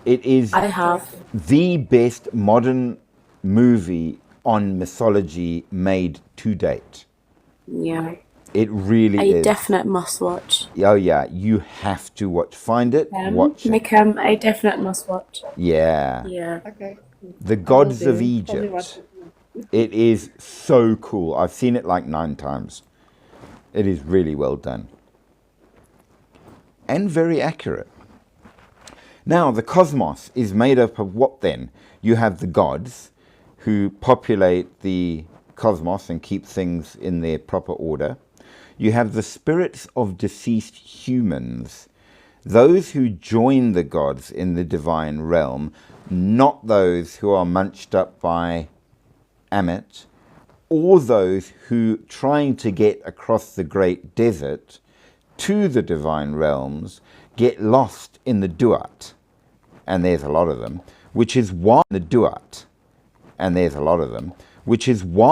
It is I have. the best modern movie on mythology made to date. Yeah. It really A is. definite must watch. Oh yeah, you have to watch. Find it, watch it. Make a definite must watch. Yeah. Yeah. Okay. The Gods do. of Probably watch Egypt. It is so cool. I've seen it like 9 times. It is really well done. And very accurate. Now, the cosmos is made up of what then? You have the gods who populate the cosmos and keep things in their proper order. You have the spirits of deceased humans, those who join the gods in the divine realm, not those who are munched up by Ammit, or those who, trying to get across the great desert to the divine realms, get lost in the Duat, and there's a lot of them, which is why the Duat, and there's a lot of them, which is why